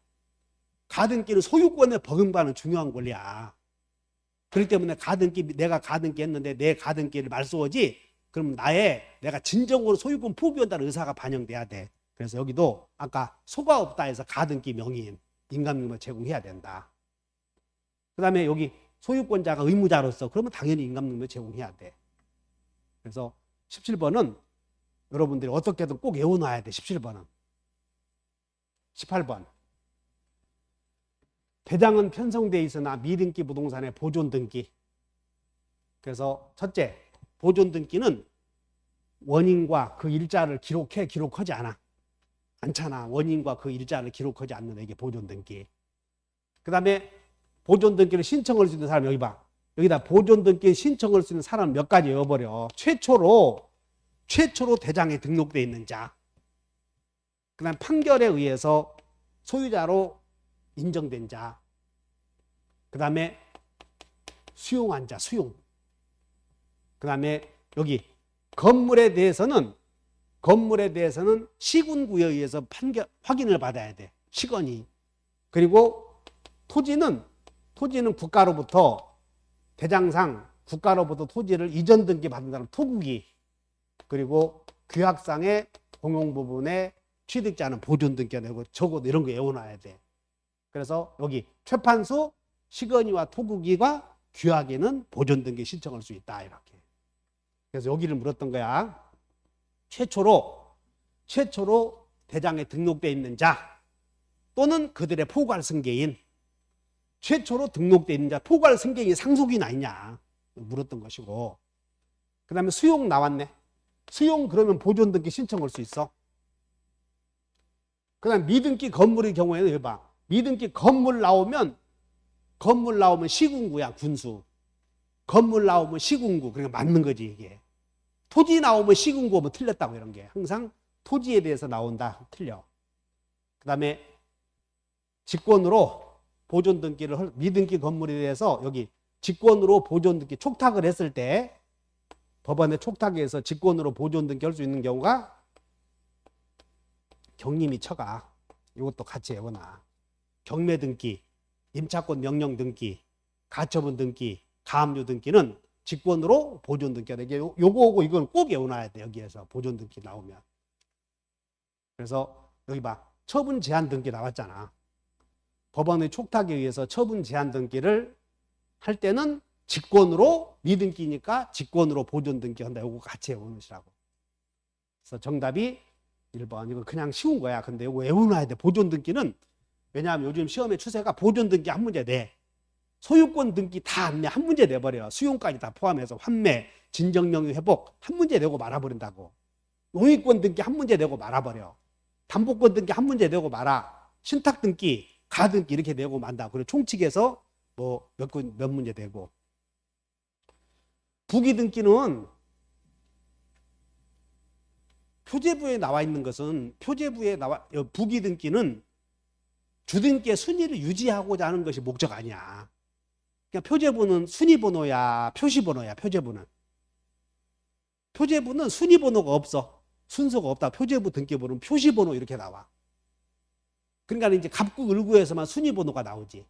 가등기는 소유권에 버금가는 중요한 권리야. 그렇기 때문에 내가 가등기 했는데 내 가등기를 말소하지 그럼 내가 진정으로 소유권 포기한다는 의사가 반영돼야 돼. 그래서 여기도 아까 소가 없다 해서 가등기 명의인 인감증명 제공해야 된다. 그 다음에 여기 소유권자가 의무자로서 그러면 당연히 인감증명 제공해야 돼. 그래서 17번은 여러분들이 어떻게든 꼭 외워놔야 돼. 17번은. 18번. 대장은 편성돼 있으나 미등기 부동산의 보존 등기. 그래서 첫째, 보존 등기는 원인과 그 일자를 기록하지 않잖아. 원인과 그 일자를 기록하지 않는 이게 보존 등기. 그 다음에 보존 등기를 신청할 수 있는 사람 여기 봐. 여기다 보존 등기 신청할 수 있는 사람 몇 가지 외워버려. 최초로 대장에 등록돼 있는 자. 그 다음 판결에 의해서 소유자로 인정된 자. 그 다음에 수용한 자, 수용. 그 다음에 여기 건물에 대해서는 시군구에 의해서 확인을 받아야 돼. 시건이. 그리고 토지는 국가로부터 대장상 국가로부터 토지를 이전 등기 받은 사람 토국이. 그리고 규약상의 공용 부분에 취득자는 보존 등기가 되고 적어도 이런 거 외워놔야 돼. 그래서 여기 최판수, 시건이와 토국이가 규약에는 보존 등기 신청할 수 있다 이렇게. 그래서 여기를 물었던 거야. 최초로 대장에 등록되어 있는 자 또는 그들의 포괄 승계인. 최초로 등록되어 있는 자, 포괄 승계인이 상속인 아니냐 물었던 것이고. 그 다음에 수용 나왔네. 수용 그러면 보존 등기 신청할 수 있어. 그 다음 미등기 건물의 경우에는 여기 봐. 미등기 건물 나오면 시군구야. 군수. 건물 나오면 시군구. 그러니까 맞는 거지 이게. 토지 나오면 시군구 하면 틀렸다고 이런 게. 항상 토지에 대해서 나온다. 틀려. 그 다음에 직권으로 보존 등기를 미등기 건물에 대해서 여기 직권으로 보존 등기 촉탁을 했을 때 법원에 촉탁해서 직권으로 보존 등기 할 수 있는 경우가 경림이 처가. 이것도 같이 외워놔. 경매 등기, 임차권 명령 등기, 가처분 등기, 가압류 등기는 직권으로 보존 등기가 되게 요거하고 이건 꼭 외워놔야 돼. 여기에서 보존 등기 나오면. 그래서 여기 봐. 처분 제한 등기 나왔잖아. 법원의 촉탁에 의해서 처분 제한 등기를 할 때는 직권으로 미등기니까 직권으로 보존 등기 한다. 요거 같이 외워놓으시라고. 그래서 정답이 1번. 이거 그냥 쉬운 거야. 근데 이거 외워놔야 돼. 보존 등기는 왜냐하면 요즘 시험의 추세가 보존 등기 한 문제 내. 소유권 등기 다 안 내. 한 문제 내버려. 수용까지 다 포함해서 환매, 진정명의 회복 한 문제 내고 말아버린다고. 농익권 등기 한 문제 내고 말아버려. 담보권 등기 한 문제 내고 말아. 신탁 등기, 가등기 이렇게 내고 만다. 그리고 총칙에서 뭐 몇 문제 되고. 부기 등기는 표제부에 나와 있는 것은 부기 등기는 주등기의 순위를 유지하고자 하는 것이 목적 아니야. 그냥 표제부는 순위번호야, 표시번호야. 표제부는 순위번호가 없어. 순서가 없다. 표제부 등기부는 표시번호 이렇게 나와. 그러니까 이제 갑구 을구에서만 순위번호가 나오지.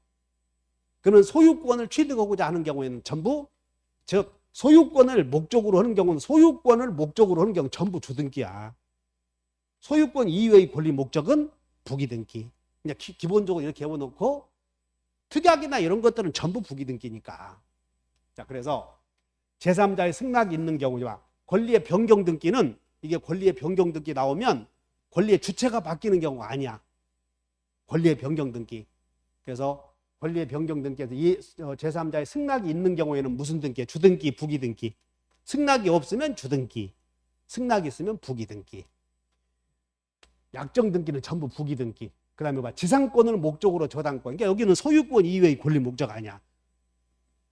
그러면 소유권을 취득하고자 하는 경우에는 전부 즉 소유권을 목적으로 하는 경우는 전부 주등기야. 소유권 이외의 권리 목적은 부기등기. 그냥 기본적으로 이렇게 해놓고 특약이나 이런 것들은 전부 부기등기니까. 자, 그래서 제3자의 승낙이 있는 경우와 권리의 변경 등기는 이게 권리의 변경 등기 나오면 권리의 주체가 바뀌는 경우가 아니야. 권리의 변경 등기. 그래서 권리의 변경 등기에서 이 제3자의 승낙이 있는 경우에는 무슨 등기? 주등기, 부기등기. 승낙이 없으면 주등기. 승낙이 있으면 부기등기. 약정 등기는 전부 부기등기. 그 다음에 지상권을 목적으로 저당권. 그러니까 여기는 소유권 이외의 권리 목적 아니야.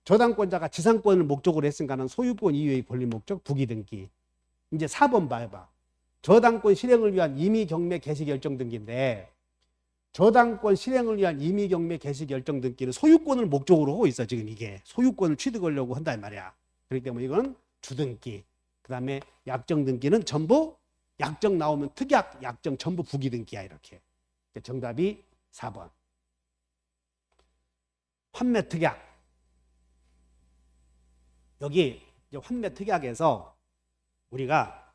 저당권자가 지상권을 목적으로 했으니까는 소유권 이외의 권리 목적 부기등기. 이제 4번 봐봐. 저당권 실행을 위한 임의 경매 개시 결정 등기인데 저당권 실행을 위한 임의 경매 개시 결정 등기는 소유권을 목적으로 하고 있어. 지금 이게 소유권을 취득하려고 한단 말이야. 그렇기 때문에 이건 주등기. 그 다음에 약정 등기는 전부 약정 나오면 특약, 약정 전부 부기등기야. 이렇게. 정답이 4번. 환매 특약. 여기 환매 특약에서 우리가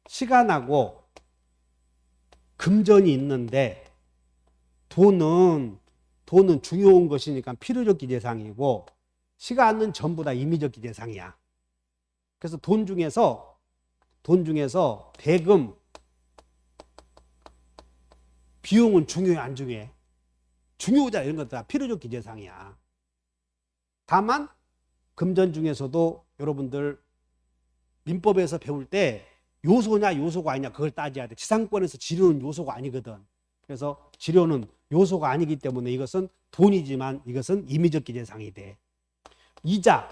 시간하고 금전이 있는데 돈은 중요한 것이니까 필요적 기재사항이고 시간은 전부 다 임의적 기재사항이야. 그래서 돈 중에서 대금, 비용은 중요해 안 중요해? 중요하자 이런 것들 다 필요적 기재사항이야. 다만 금전 중에서도 여러분들 민법에서 배울 때 요소냐 요소가 아니냐 그걸 따져야 돼. 지상권에서 지료는 요소가 아니거든. 그래서 지료는 요소가 아니기 때문에 이것은 돈이지만 이것은 임의적 기재사항이 돼. 이자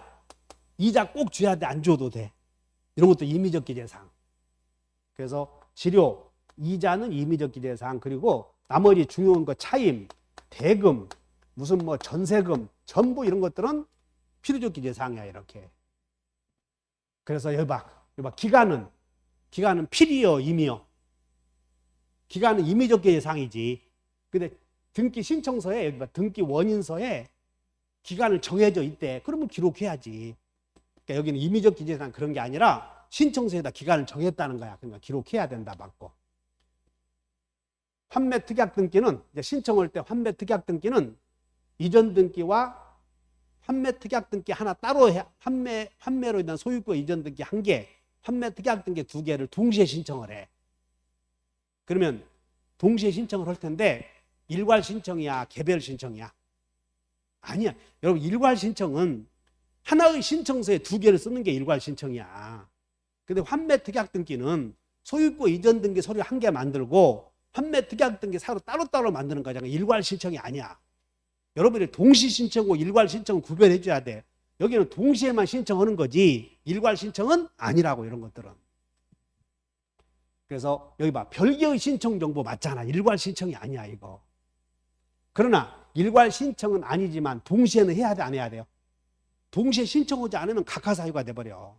꼭 줘야 돼. 안 줘도 돼. 이런 것도 임의적 기재사항. 그래서 지료, 이자는 임의적 기재사항. 그리고 나머지 중요한 거 차임, 대금, 무슨 뭐 전세금 전부 이런 것들은 필요적 기재사항이야. 이렇게. 그래서 여기 봐. 기간은 필이요, 임이요? 기간은 임의적 기재사항이지. 근데 등기 신청서에 여기 봐. 등기 원인서에 기간을 정해져 있대. 그러면 기록해야지. 그러니까 여기는 임의적 기재사항 그런 게 아니라 신청서에다 기간을 정했다는 거야. 그러니까 기록해야 된다. 맞고. 환매 특약 등기는 이제 신청할 때 환매 특약 등기는 이전 등기와 환매 특약 등기 하나 따로 해. 환매로 인한 소유권 이전 등기 1개, 환매 특약 등기 2개를 동시에 신청을 해. 그러면 동시에 신청을 할 텐데 일괄 신청이야, 개별 신청이야? 아니야. 여러분 일괄 신청은 하나의 신청서에 2개를 쓰는 게 일괄 신청이야. 근데 환매 특약 등기는 소유권 이전 등기 서류 1개 만들고 환매 특약 등기 사로 따로따로 만드는 거잖아. 일괄 신청이 아니야. 여러분이 동시 신청과 일괄 신청은 구별해 줘야 돼. 여기는 동시에만 신청하는 거지 일괄 신청은 아니라고. 이런 것들은. 그래서 여기 봐. 별개의 신청 정보 맞잖아. 일괄 신청이 아니야 이거. 그러나 일괄 신청은 아니지만 동시에는 해야 돼 안 해야 돼요? 동시에 신청하지 않으면 각하사유가 돼버려.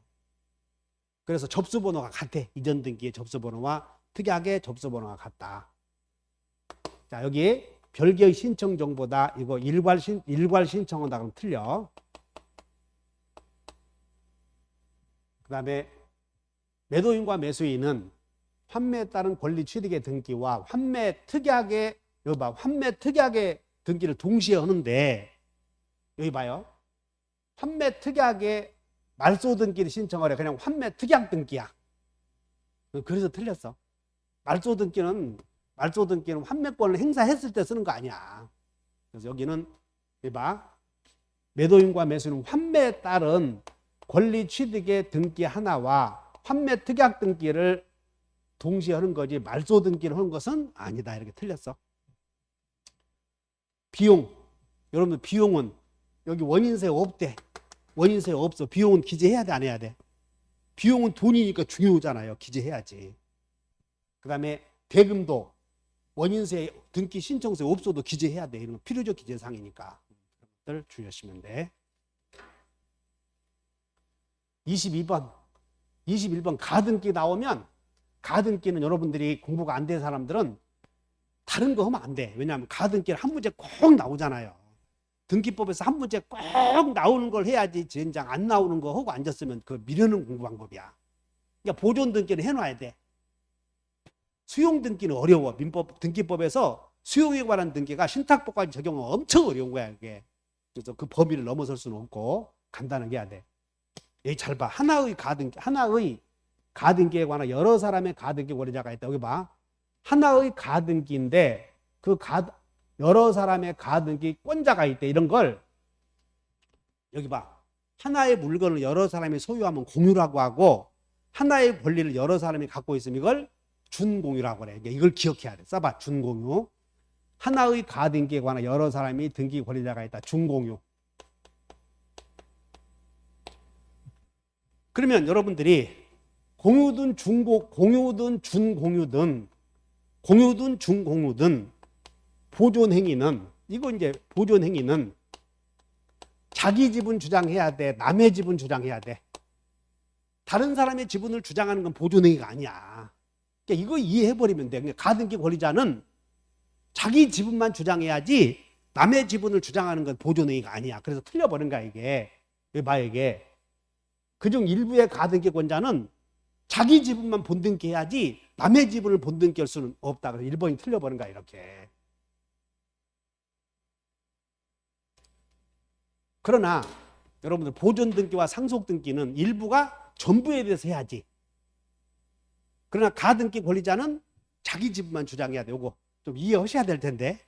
그래서 접수번호가 같아. 이전 등기의 접수번호와 특약의 접수번호가 같다. 자, 여기 별개의 신청 정보다. 이거 일괄 신청한다 그러면 틀려. 그 다음에 매도인과 매수인은 환매에 따른 권리 취득의 등기와 환매 특약의 여기 봐. 환매 특약의 등기를 동시에 하는데 여기 봐요. 환매 특약의 말소 등기를 신청하래. 그냥 환매 특약 등기야. 그래서 틀렸어. 말소 등기는 환매권을 행사했을 때 쓰는 거 아니야. 그래서 여기는 봐. 매도인과 매수인은 환매에 따른 권리 취득의 등기 하나와 환매 특약 등기를 동시에 하는 거지 말소 등기를 하는 것은 아니다. 이렇게 틀렸어. 비용. 여러분들 비용은 여기 원인세 없대. 원인세 없어. 비용은 기재해야 돼, 안 해야 돼? 비용은 돈이니까 중요하잖아요. 기재해야지. 그 다음에 대금도 원인세 등기 신청세 없어도 기재해야 돼. 이런 건 필요적 기재사항이니까. 그것들 주의하시면 돼. 22번. 21번 가등기 나오면 가등기는 여러분들이 공부가 안 된 사람들은 다른 거 하면 안 돼. 왜냐하면 가등기는 한 문제 꼭 나오잖아요. 등기법에서 한 문제 꼭 나오는 걸 해야지 젠장 안 나오는 거 하고 앉았으면 그 미루는 공부 방법이야. 그러니까 보존 등기는 해놔야 돼. 수용 등기는 어려워. 민법 등기법에서 수용에 관한 등기가 신탁법까지 적용하면 엄청 어려운 거야 이게. 그래서 그 범위를 넘어설 수는 없고 간단하게 해야 돼. 여기 잘 봐. 하나의 가등기에 관한 여러 사람의 가등기 권리자가 있다. 여기 봐. 하나의 가등기인데 그 여러 사람의 가등기 권자가 있대. 이런 걸 여기 봐. 하나의 물건을 여러 사람이 소유하면 공유라고 하고 하나의 권리를 여러 사람이 갖고 있으면 이걸 준공유라고 그래. 이걸 기억해야 돼. 써봐. 준공유. 하나의 가등기에 관한 여러 사람이 등기 권리자가 있다. 준공유. 그러면 여러분들이 공유든 공유든 준공유든 공유든 준공유든 보존행위는 이거 이제 보존행위는 자기 지분 주장해야 돼. 남의 지분 주장해야 돼. 다른 사람의 지분을 주장하는 건 보존행위가 아니야. 그러니까 이거 이해해버리면 돼. 그러니까 가등기 권리자는 자기 지분만 주장해야지 남의 지분을 주장하는 건 보존행위가 아니야. 그래서 틀려버린 거야 이게. 왜 봐 이게. 그중 일부의 가등기 권자는 자기 지분만 본등기해야지 남의 지분을 본등기할 수는 없다. 그래서 1번이 틀려버린 거야 이렇게. 그러나 여러분들 보존등기와 상속등기는 일부가 전부에 대해서 해야지. 그러나 가등기 권리자는 자기 지분만 주장해야 돼. 요거 좀 이해하셔야 될 텐데.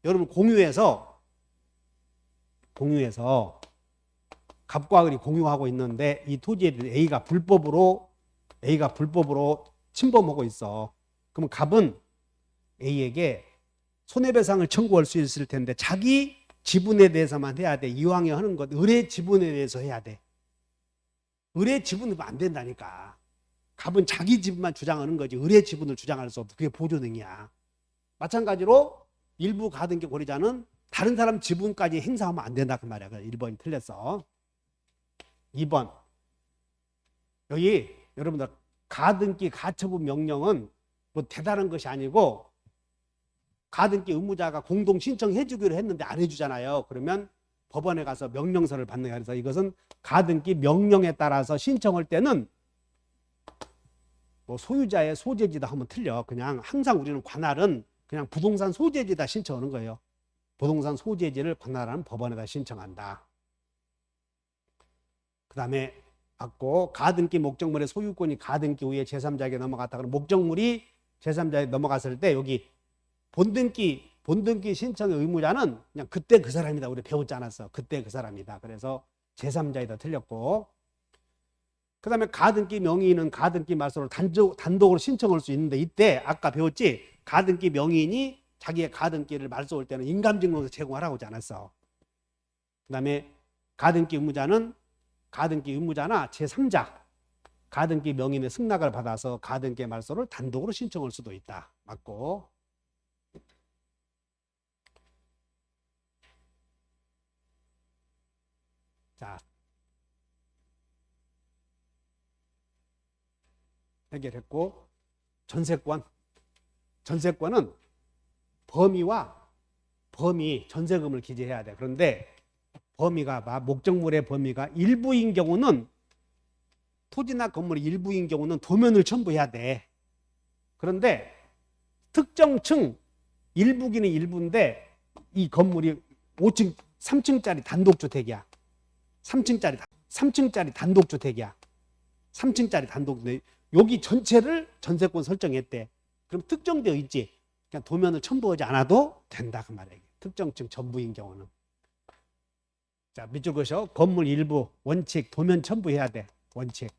여러분 공유해서 갑과 을이 공유하고 있는데 이 토지에 대해서 A가 불법으로 침범하고 있어. 그러면 갑은 A에게 손해배상을 청구할 수 있을 텐데 자기 지분에 대해서만 해야 돼. 이왕에 하는 것 을의 지분에 대해서 해야 돼. 을의 지분은 안 된다니까. 갑은 자기 지분만 주장하는 거지 을의 지분을 주장할 수 없어. 그게 보존행위야. 마찬가지로 일부 가등기 권리자는 다른 사람 지분까지 행사하면 안 된다 그 말이야. 1번이 틀렸어. 2번. 여기 여러분들 가등기 가처분 명령은 뭐 대단한 것이 아니고 가등기 의무자가 공동 신청해 주기로 했는데 안 해주잖아요. 그러면 법원에 가서 명령서를 받는 거야. 그래서 이것은 가등기 명령에 따라서 신청할 때는 뭐 소유자의 소재지다 하면 틀려. 그냥 항상 우리는 관할은 그냥 부동산 소재지다 신청하는 거예요. 부동산 소재지를 관할하는 법원에다 신청한다. 그 다음에 받고 가등기 목적물의 소유권이 가등기 후에 제3자에게 넘어갔다. 그럼 목적물이 제3자에게 넘어갔을 때 여기 본등기 신청의 의무자는 그냥 그때 그 사람이다. 우리 배웠지 않았어. 그때 그 사람이다. 그래서 제3자이다 틀렸고. 그 다음에 가등기 명의인은 가등기 말소를 단독으로 신청할 수 있는데 이때 아까 배웠지? 가등기 명의인이 자기의 가등기를 말소할 때는 인감증명서 제공하라고 하지 않았어. 그 다음에 가등기 의무자나 제3자 가등기 명의인의 승낙을 받아서 가등기 말소를 단독으로 신청할 수도 있다. 맞고. 자, 해결했고. 전세권은 범위 전세금을 기재해야 돼. 그런데 목적물의 범위가 일부인 경우는 토지나 건물이 일부인 경우는 도면을 첨부해야 돼. 그런데 특정층 일부기는 일부인데 이 건물이 5층 3층짜리 단독주택이야. 3층짜리 단독주택이야. 3층짜리 단독 여기 전체를 전세권 설정했대. 그럼 특정되어 있지. 그냥 도면을 첨부하지 않아도 된다 그 말이에요. 특정층 전부인 경우는. 자, 밑줄 그으셔. 건물 일부 원칙 도면 첨부해야 돼. 원칙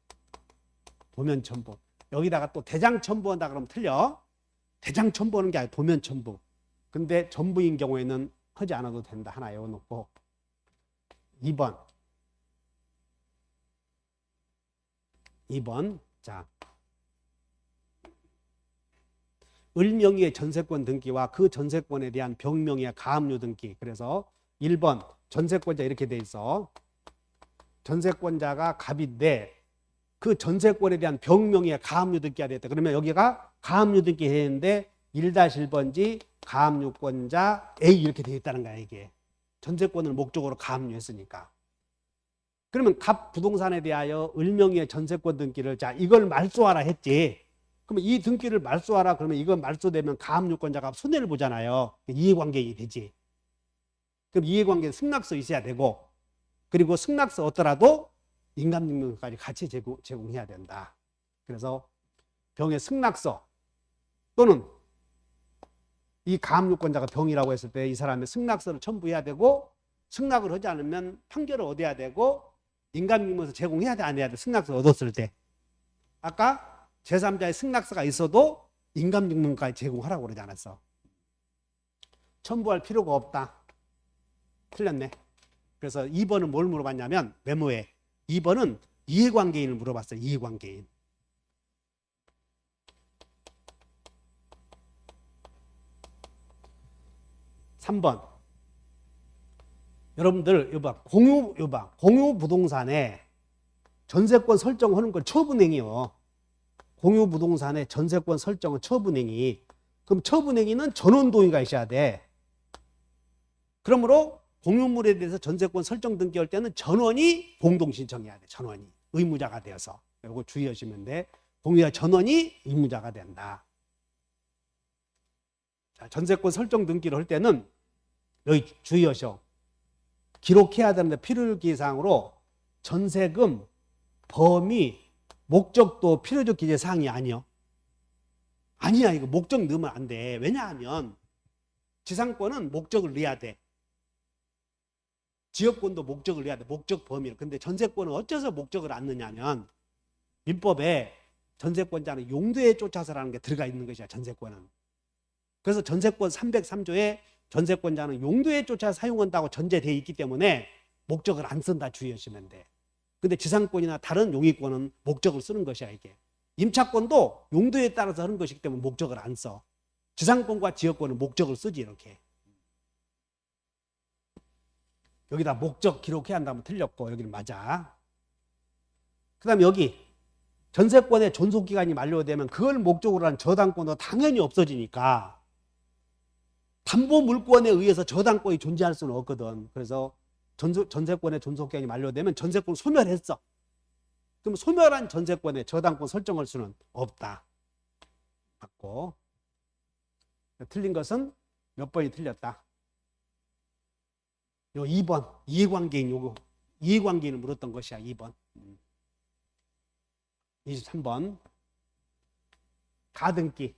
도면 첨부. 여기다가 또 대장 첨부한다 그러면 틀려. 대장 첨부하는 게 아니라 도면 첨부. 근데 전부인 경우에는 하지 않아도 된다. 하나 외워놓고. 2번. 자, 을명의의 전세권 등기와 그 전세권에 대한 병명의의 가압류 등기. 그래서 1번 전세권자 이렇게 돼 있어. 전세권자가 갑인데 그 전세권에 대한 병명의의 가압류 등기가 됐다. 그러면 여기가 가압류 등기 했는데 1-1번지 가압류권자 A 이렇게 돼 있다는 거야. 이게 전세권을 목적으로 가압류했으니까. 그러면 갑 부동산에 대하여 을명의의 전세권 등기를 자 이걸 말소하라 했지. 그러면 이 등기를 말소하라 그러면 이거 말소되면 가압류권자가 손해를 보잖아요. 이해관계인이 되지. 그럼 이해관계는 승낙서 있어야 되고 그리고 승낙서 없더라도 인감증명서까지 같이 제공해야 된다. 그래서 병의 승낙서 또는 이 가압류권자가 병이라고 했을 때 이 사람의 승낙서를 첨부해야 되고 승낙을 하지 않으면 판결을 얻어야 되고 인감증명서 제공해야 돼 안 해야 돼? 승낙서 얻었을 때. 아까 제3자의 승낙서가 있어도 인감증명까지 제공하라고 그러지 않았어. 첨부할 필요가 없다. 틀렸네. 그래서 2번은 뭘 물어봤냐면 메모에 2번은 이해관계인을 물어봤어요. 이해관계인. 3번. 여러분들 공유 부동산에 전세권 설정하는 걸 처분행위요. 공유 부동산에 전세권 설정은 처분행위. 그럼 처분행위는 전원 동의가 있어야 돼. 그러므로 공유물에 대해서 전세권 설정 등기할 때는 전원이 공동 신청해야 돼. 전원이 의무자가 되어서. 이거 주의하시면 돼. 공유자 전원이 의무자가 된다. 자, 전세권 설정 등기를 할 때는 여기 주의하셔. 기록해야 되는데 필요기사항으로 전세금, 범위, 목적도 필요적 기재 사항이 아니요. 아니야. 이거 목적 넣으면 안 돼. 왜냐하면 지상권은 목적을 넣어야 돼. 지역권도 목적을 넣어야 돼. 목적 범위를. 근데 전세권은 어째서 목적을 안 넣냐면 민법에 전세권자는 용도에 쫓아서라는 게 들어가 있는 것이야. 전세권은. 그래서 전세권 303조에 전세권자는 용도에 쫓아 사용한다고 전제되어 있기 때문에 목적을 안 쓴다 주의하시면 돼. 근데 지상권이나 다른 용의권은 목적을 쓰는 것이야. 이게 임차권도 용도에 따라서 하는 것이기 때문에 목적을 안 써. 지상권과 지역권은 목적을 쓰지. 이렇게 여기다 목적 기록해야 한다면 틀렸고 여기는 맞아. 그 다음에 여기 전세권의 존속기간이 만료되면 그걸 목적으로 한 저당권도 당연히 없어지니까 담보물권에 의해서 저당권이 존재할 수는 없거든. 그래서 전세권의 존속기간이 만료되면 전세권을 소멸했어. 그럼 소멸한 전세권에 저당권 설정할 수는 없다. 맞고. 틀린 것은 몇 번이 틀렸다. 요 2번 이해관계인 요거 이해관계인을 물었던 것이야. 2번. 23번 가등기.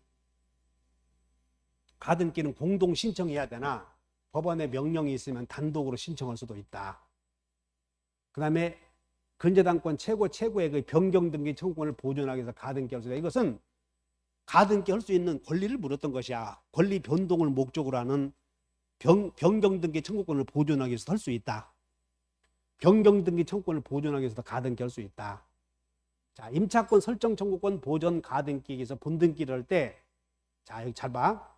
가등기는 공동 신청해야 되나 법원에 명령이 있으면 단독으로 신청할 수도 있다. 그 다음에 근저당권 최고액의 변경 등기 청구권을 보존하기 위해서 가등기 할 수 있다. 이것은 가등기 할 수 있는 권리를 물었던 것이야. 권리 변동을 목적으로 하는 변경 등기 청구권을 보존하기 위해서 할 수 있다. 변경 등기 청구권을 보존하기 위해서 가등기 할 수 있다. 자, 임차권 설정 청구권 보존 가등기에서 본등기를 할 때 자, 여기 잘 봐.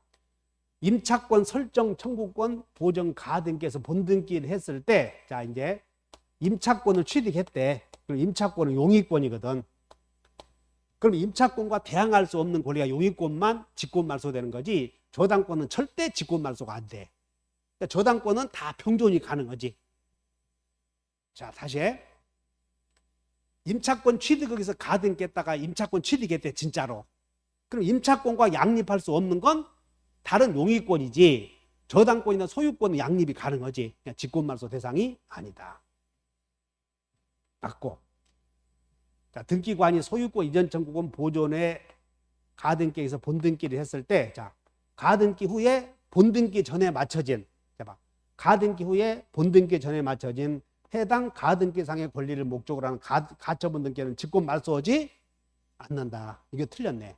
임차권 설정 청구권 보존 가등기에서 본등기를 했을 때 자, 이제 임차권을 취득했대. 그럼 임차권은 용의권이거든. 그럼 임차권과 대항할 수 없는 권리가 용의권만 직권말소되는 거지 저당권은 절대 직권말소가 안 돼. 그러니까 저당권은 다 평존이 가능하지. 자, 다시 해. 임차권 취득에서 가등기했다가 임차권 취득했대 진짜로. 그럼 임차권과 양립할 수 없는 건 다른 용의권이지 저당권이나 소유권은 양립이 가능하지. 그냥 직권말소 대상이 아니다. 맞고. 자, 등기관이 소유권 이전 청구권 보존에 가등기에서 본등기를 했을 때, 자, 가등기 후에 본등기 전에 맞춰진, 봐, 가등기 후에 본등기 전에 맞춰진 해당 가등기상의 권리를 목적으로 하는 가처분 등기는 직권 말소하지 않는다. 이게 틀렸네.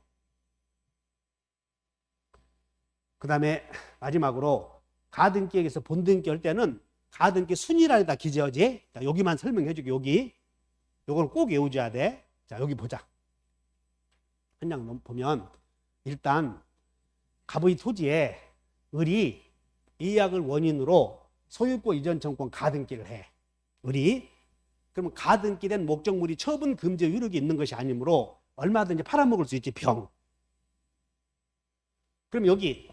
그 다음에 마지막으로 가등기에서 본등기 할 때는 가등기 순위란에다 기재하지. 자, 여기만 설명해 주게. 여기 요거는 꼭 외워줘야 돼. 자, 여기 보자. 한장 보면 일단 갑의 토지에 을이 이약을 원인으로 소유권 이전 청구권 가등기를 해. 을이. 그러면 가등기된 목적물이 처분 금지 유력이 있는 것이 아니므로 얼마든지 팔아먹을 수 있지. 병. 그럼 여기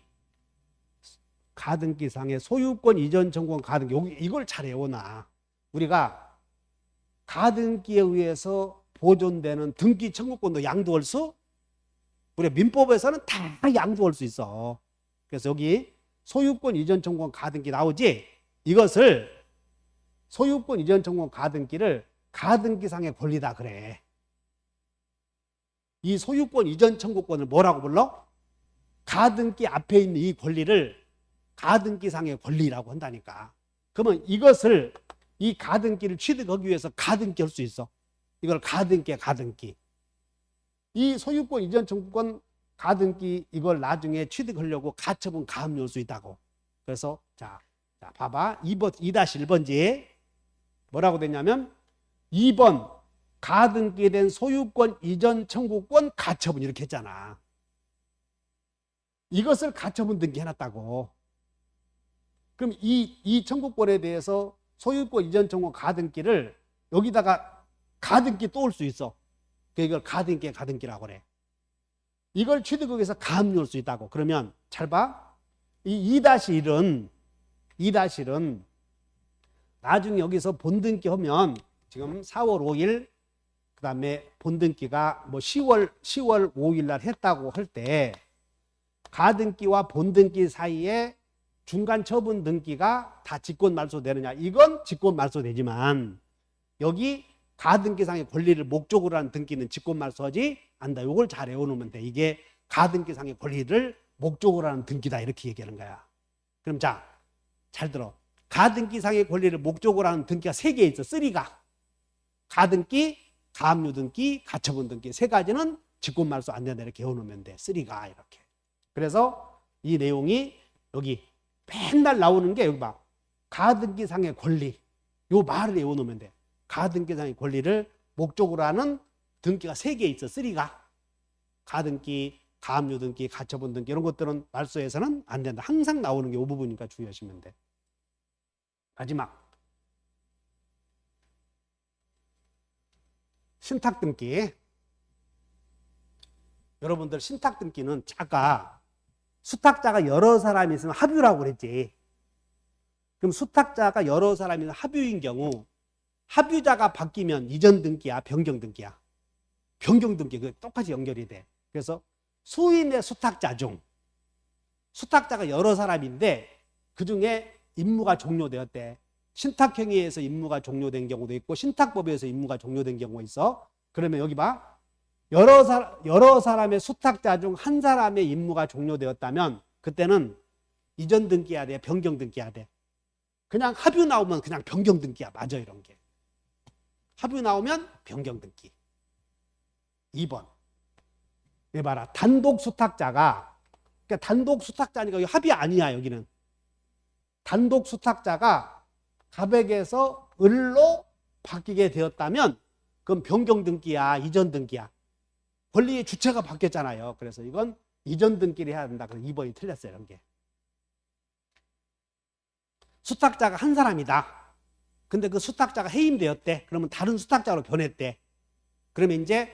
가등기상의 소유권 이전 청구권 가등기, 여기 이걸 잘 외워놔. 우리가 가등기에 의해서 보존되는 등기 청구권도 양도할 수, 우리가 민법에서는 다 양도할 수 있어. 그래서 여기 소유권 이전 청구권 가등기 나오지. 이것을 소유권 이전 청구권 가등기를 가등기상의 권리다 그래. 이 소유권 이전 청구권을 뭐라고 불러? 가등기 앞에 있는 이 권리를 가등기상의 권리라고 한다니까. 그러면 이것을, 이 가등기를 취득하기 위해서 가등기 할 수 있어. 이걸 가등기야, 가등기. 이 소유권 이전 청구권 가등기 이걸 나중에 취득하려고 가처분 가압류할 수 있다고. 그래서 자 봐봐. 2-1번지에 뭐라고 됐냐면 2번 가등기된 소유권 이전 청구권 가처분 이렇게 했잖아. 이것을 가처분 등기해놨다고. 그럼 이 청구권에 대해서 소유권 이전 청구권 가등기를 여기다가 가등기 또 올 수 있어. 이걸 가등기라고 그래. 이걸 취득하기 위해서 가압류할 수 있다고. 그러면 잘 봐. 이 2-1은 나중에 여기서 본등기 하면 지금 4월 5일 그 다음에 본등기가 뭐 10월 5일 날 했다고 할 때 가등기와 본등기 사이에 중간 처분 등기가 다 직권 말소되느냐? 이건 직권 말소되지만 여기 가등기상의 권리를 목적으로 하는 등기는 직권 말소하지 않는다. 이걸 잘 외워놓으면 돼. 이게 가등기상의 권리를 목적으로 하는 등기다. 이렇게 얘기하는 거야. 그럼 자, 잘 들어. 가등기상의 권리를 목적으로 하는 등기가 3개 있어. 3가. 가등기, 가압류 등기, 가처분 등기. 3가지는 직권 말소 안 된다. 이렇게 외워놓으면 돼. 3가 이렇게. 그래서 이 내용이 여기 맨날 나오는 게 여기 봐. 가등기상의 권리. 요 말을 외워놓으면 돼. 가등기상의 권리를 목적으로 하는 등기가 3개 있어. 3가. 가등기, 가압류 등기, 가처분 등기 이런 것들은 말소에서는 안 된다. 항상 나오는 게 이 부분이니까 주의하시면 돼. 마지막. 신탁 등기. 여러분들 신탁 등기는 아까 수탁자가 여러 사람이 있으면 합유라고 그랬지. 그럼 수탁자가 여러 사람이 있는 합유인 경우 합유자가 바뀌면 이전 등기야, 변경 등기야. 변경 등기 그 똑같이 연결이 돼. 그래서 수인의 수탁자 중 수탁자가 여러 사람인데 그중에 임무가 종료되었대. 신탁행위에서 임무가 종료된 경우도 있고 신탁법에서 임무가 종료된 경우가 있어. 그러면 여기 봐. 여러 사람의 수탁자 중 한 사람의 임무가 종료되었다면 그때는 이전 등기해야 돼, 변경 등기해야 돼. 그냥 합유 나오면 그냥 변경 등기야. 맞아, 이런 게. 합유 나오면 변경 등기. 2번. 네, 봐라. 단독 수탁자가, 그러니까 단독 수탁자니까 여기 합의 아니야, 여기는. 단독 수탁자가 갑액에서 을로 바뀌게 되었다면 그건 변경 등기야, 이전 등기야. 권리의 주체가 바뀌었잖아요. 그래서 이건 이전 등기를 해야 된다. 그래서 2번이 틀렸어요, 이런 게. 수탁자가 한 사람이다. 근데 그 수탁자가 해임되었대. 그러면 다른 수탁자로 변했대. 그러면 이제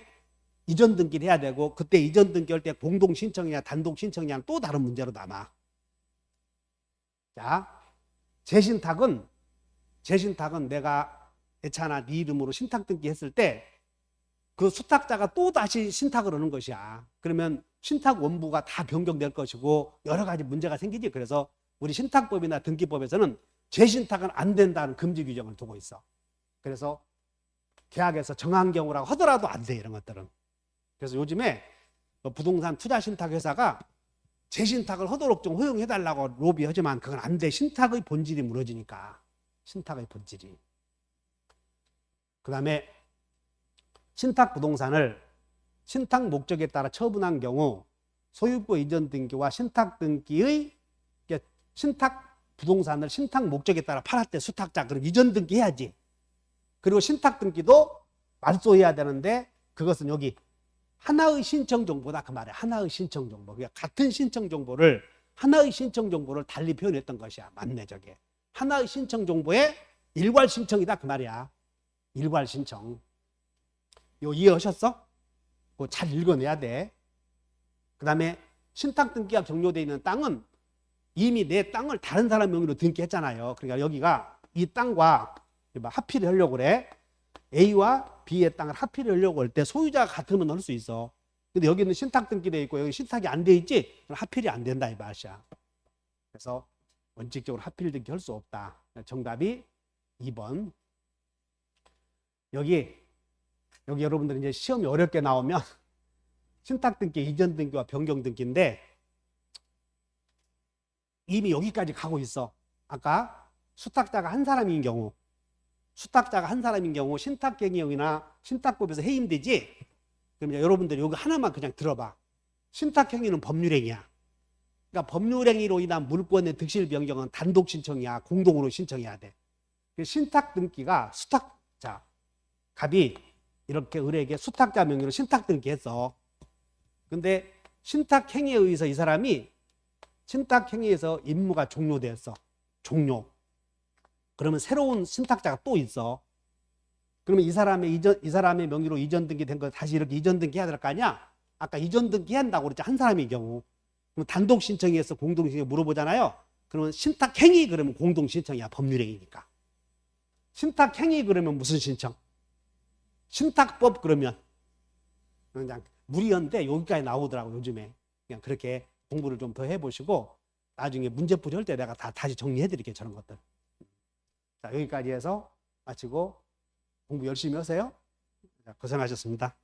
이전 등기를 해야 되고 그때 이전 등기할 때 공동 신청이냐 단독 신청이냐 또 다른 문제로 남아. 자, 재신탁은 내가 애차나 네 이름으로 신탁 등기했을 때 그 수탁자가 또 다시 신탁을 하는 것이야. 그러면 신탁 원부가 다 변경될 것이고 여러 가지 문제가 생기지. 그래서 우리 신탁법이나 등기법에서는 재신탁은 안 된다는 금지 규정을 두고 있어. 그래서 계약에서 정한 경우라고 하더라도 안 돼, 이런 것들은. 그래서 요즘에 부동산 투자 신탁 회사가 재신탁을 하도록 좀 허용해달라고 로비하지만 그건 안 돼. 신탁의 본질이 무너지니까. 신탁의 본질이. 그 다음에 신탁 부동산을 신탁 목적에 따라 처분한 경우 소유권 이전 등기와 신탁 등기의 신탁 부동산을 신탁 목적에 따라 팔았대, 수탁자. 그럼 이전 등기 해야지. 그리고 신탁 등기도 말소해야 되는데 그것은 여기 하나의 신청 정보다, 그 말이야. 하나의 신청 정보. 그러니까 같은 신청 정보를, 하나의 신청 정보를 달리 표현했던 것이야. 맞네, 저게. 하나의 신청 정보에 일괄 신청이다, 그 말이야. 일괄 신청. 이거 이해하셨어? 그거 잘 읽어내야 돼. 그 다음에 신탁 등기가 종료되어 있는 땅은 이미 내 땅을 다른 사람 명의로 등기했잖아요. 그러니까 여기가 이 땅과 합의를 하려고 그래. A와 B의 땅을 합의를 하려고 할 때 소유자가 같으면 할 수 있어. 근데 여기는 신탁 등기되어 있고 여기 신탁이 안 돼 있지? 그럼 합의이 안 된다, 이 말이야. 그래서 원칙적으로 합의 등기 할 수 없다. 정답이 2번. 여기 여러분들 이제 시험이 어렵게 나오면 신탁 등기, 이전 등기와 변경 등기인데 이미 여기까지 가고 있어. 아까 수탁자가 한 사람인 경우, 신탁행위나 신탁법에서 해임되지? 그럼 이제 여러분들이 여기 하나만 그냥 들어봐. 신탁행위는 법률행위야. 그러니까 법률행위로 인한 물권의 득실 변경은 단독 신청이야. 공동으로 신청해야 돼. 신탁 등기가 수탁자, 갑이 이렇게 을에게 수탁자 명의로 신탁 등기했어. 근데 신탁행위에 의해서 이 사람이 신탁행위에서 임무가 종료되었어. 종료. 그러면 새로운 신탁자가 또 있어. 그러면 이 사람의 명의로 이전 등기된 거 다시 이렇게 이전 등기해야 될 거 아니야? 아까 이전 등기한다고 그랬지, 한 사람의 경우. 그럼 단독 신청에서 공동 신청 물어보잖아요. 그러면 신탁행위 그러면 공동 신청이야, 법률행위니까. 신탁행위 그러면 무슨 신청? 신탁법 그러면 그냥 무리한데 여기까지 나오더라고, 요즘에. 그냥 그렇게 공부를 좀 더 해보시고 나중에 문제풀이 할 때 내가 다시 정리해드릴게요, 저런 것들. 자, 여기까지 해서 마치고 공부 열심히 하세요. 자, 고생하셨습니다.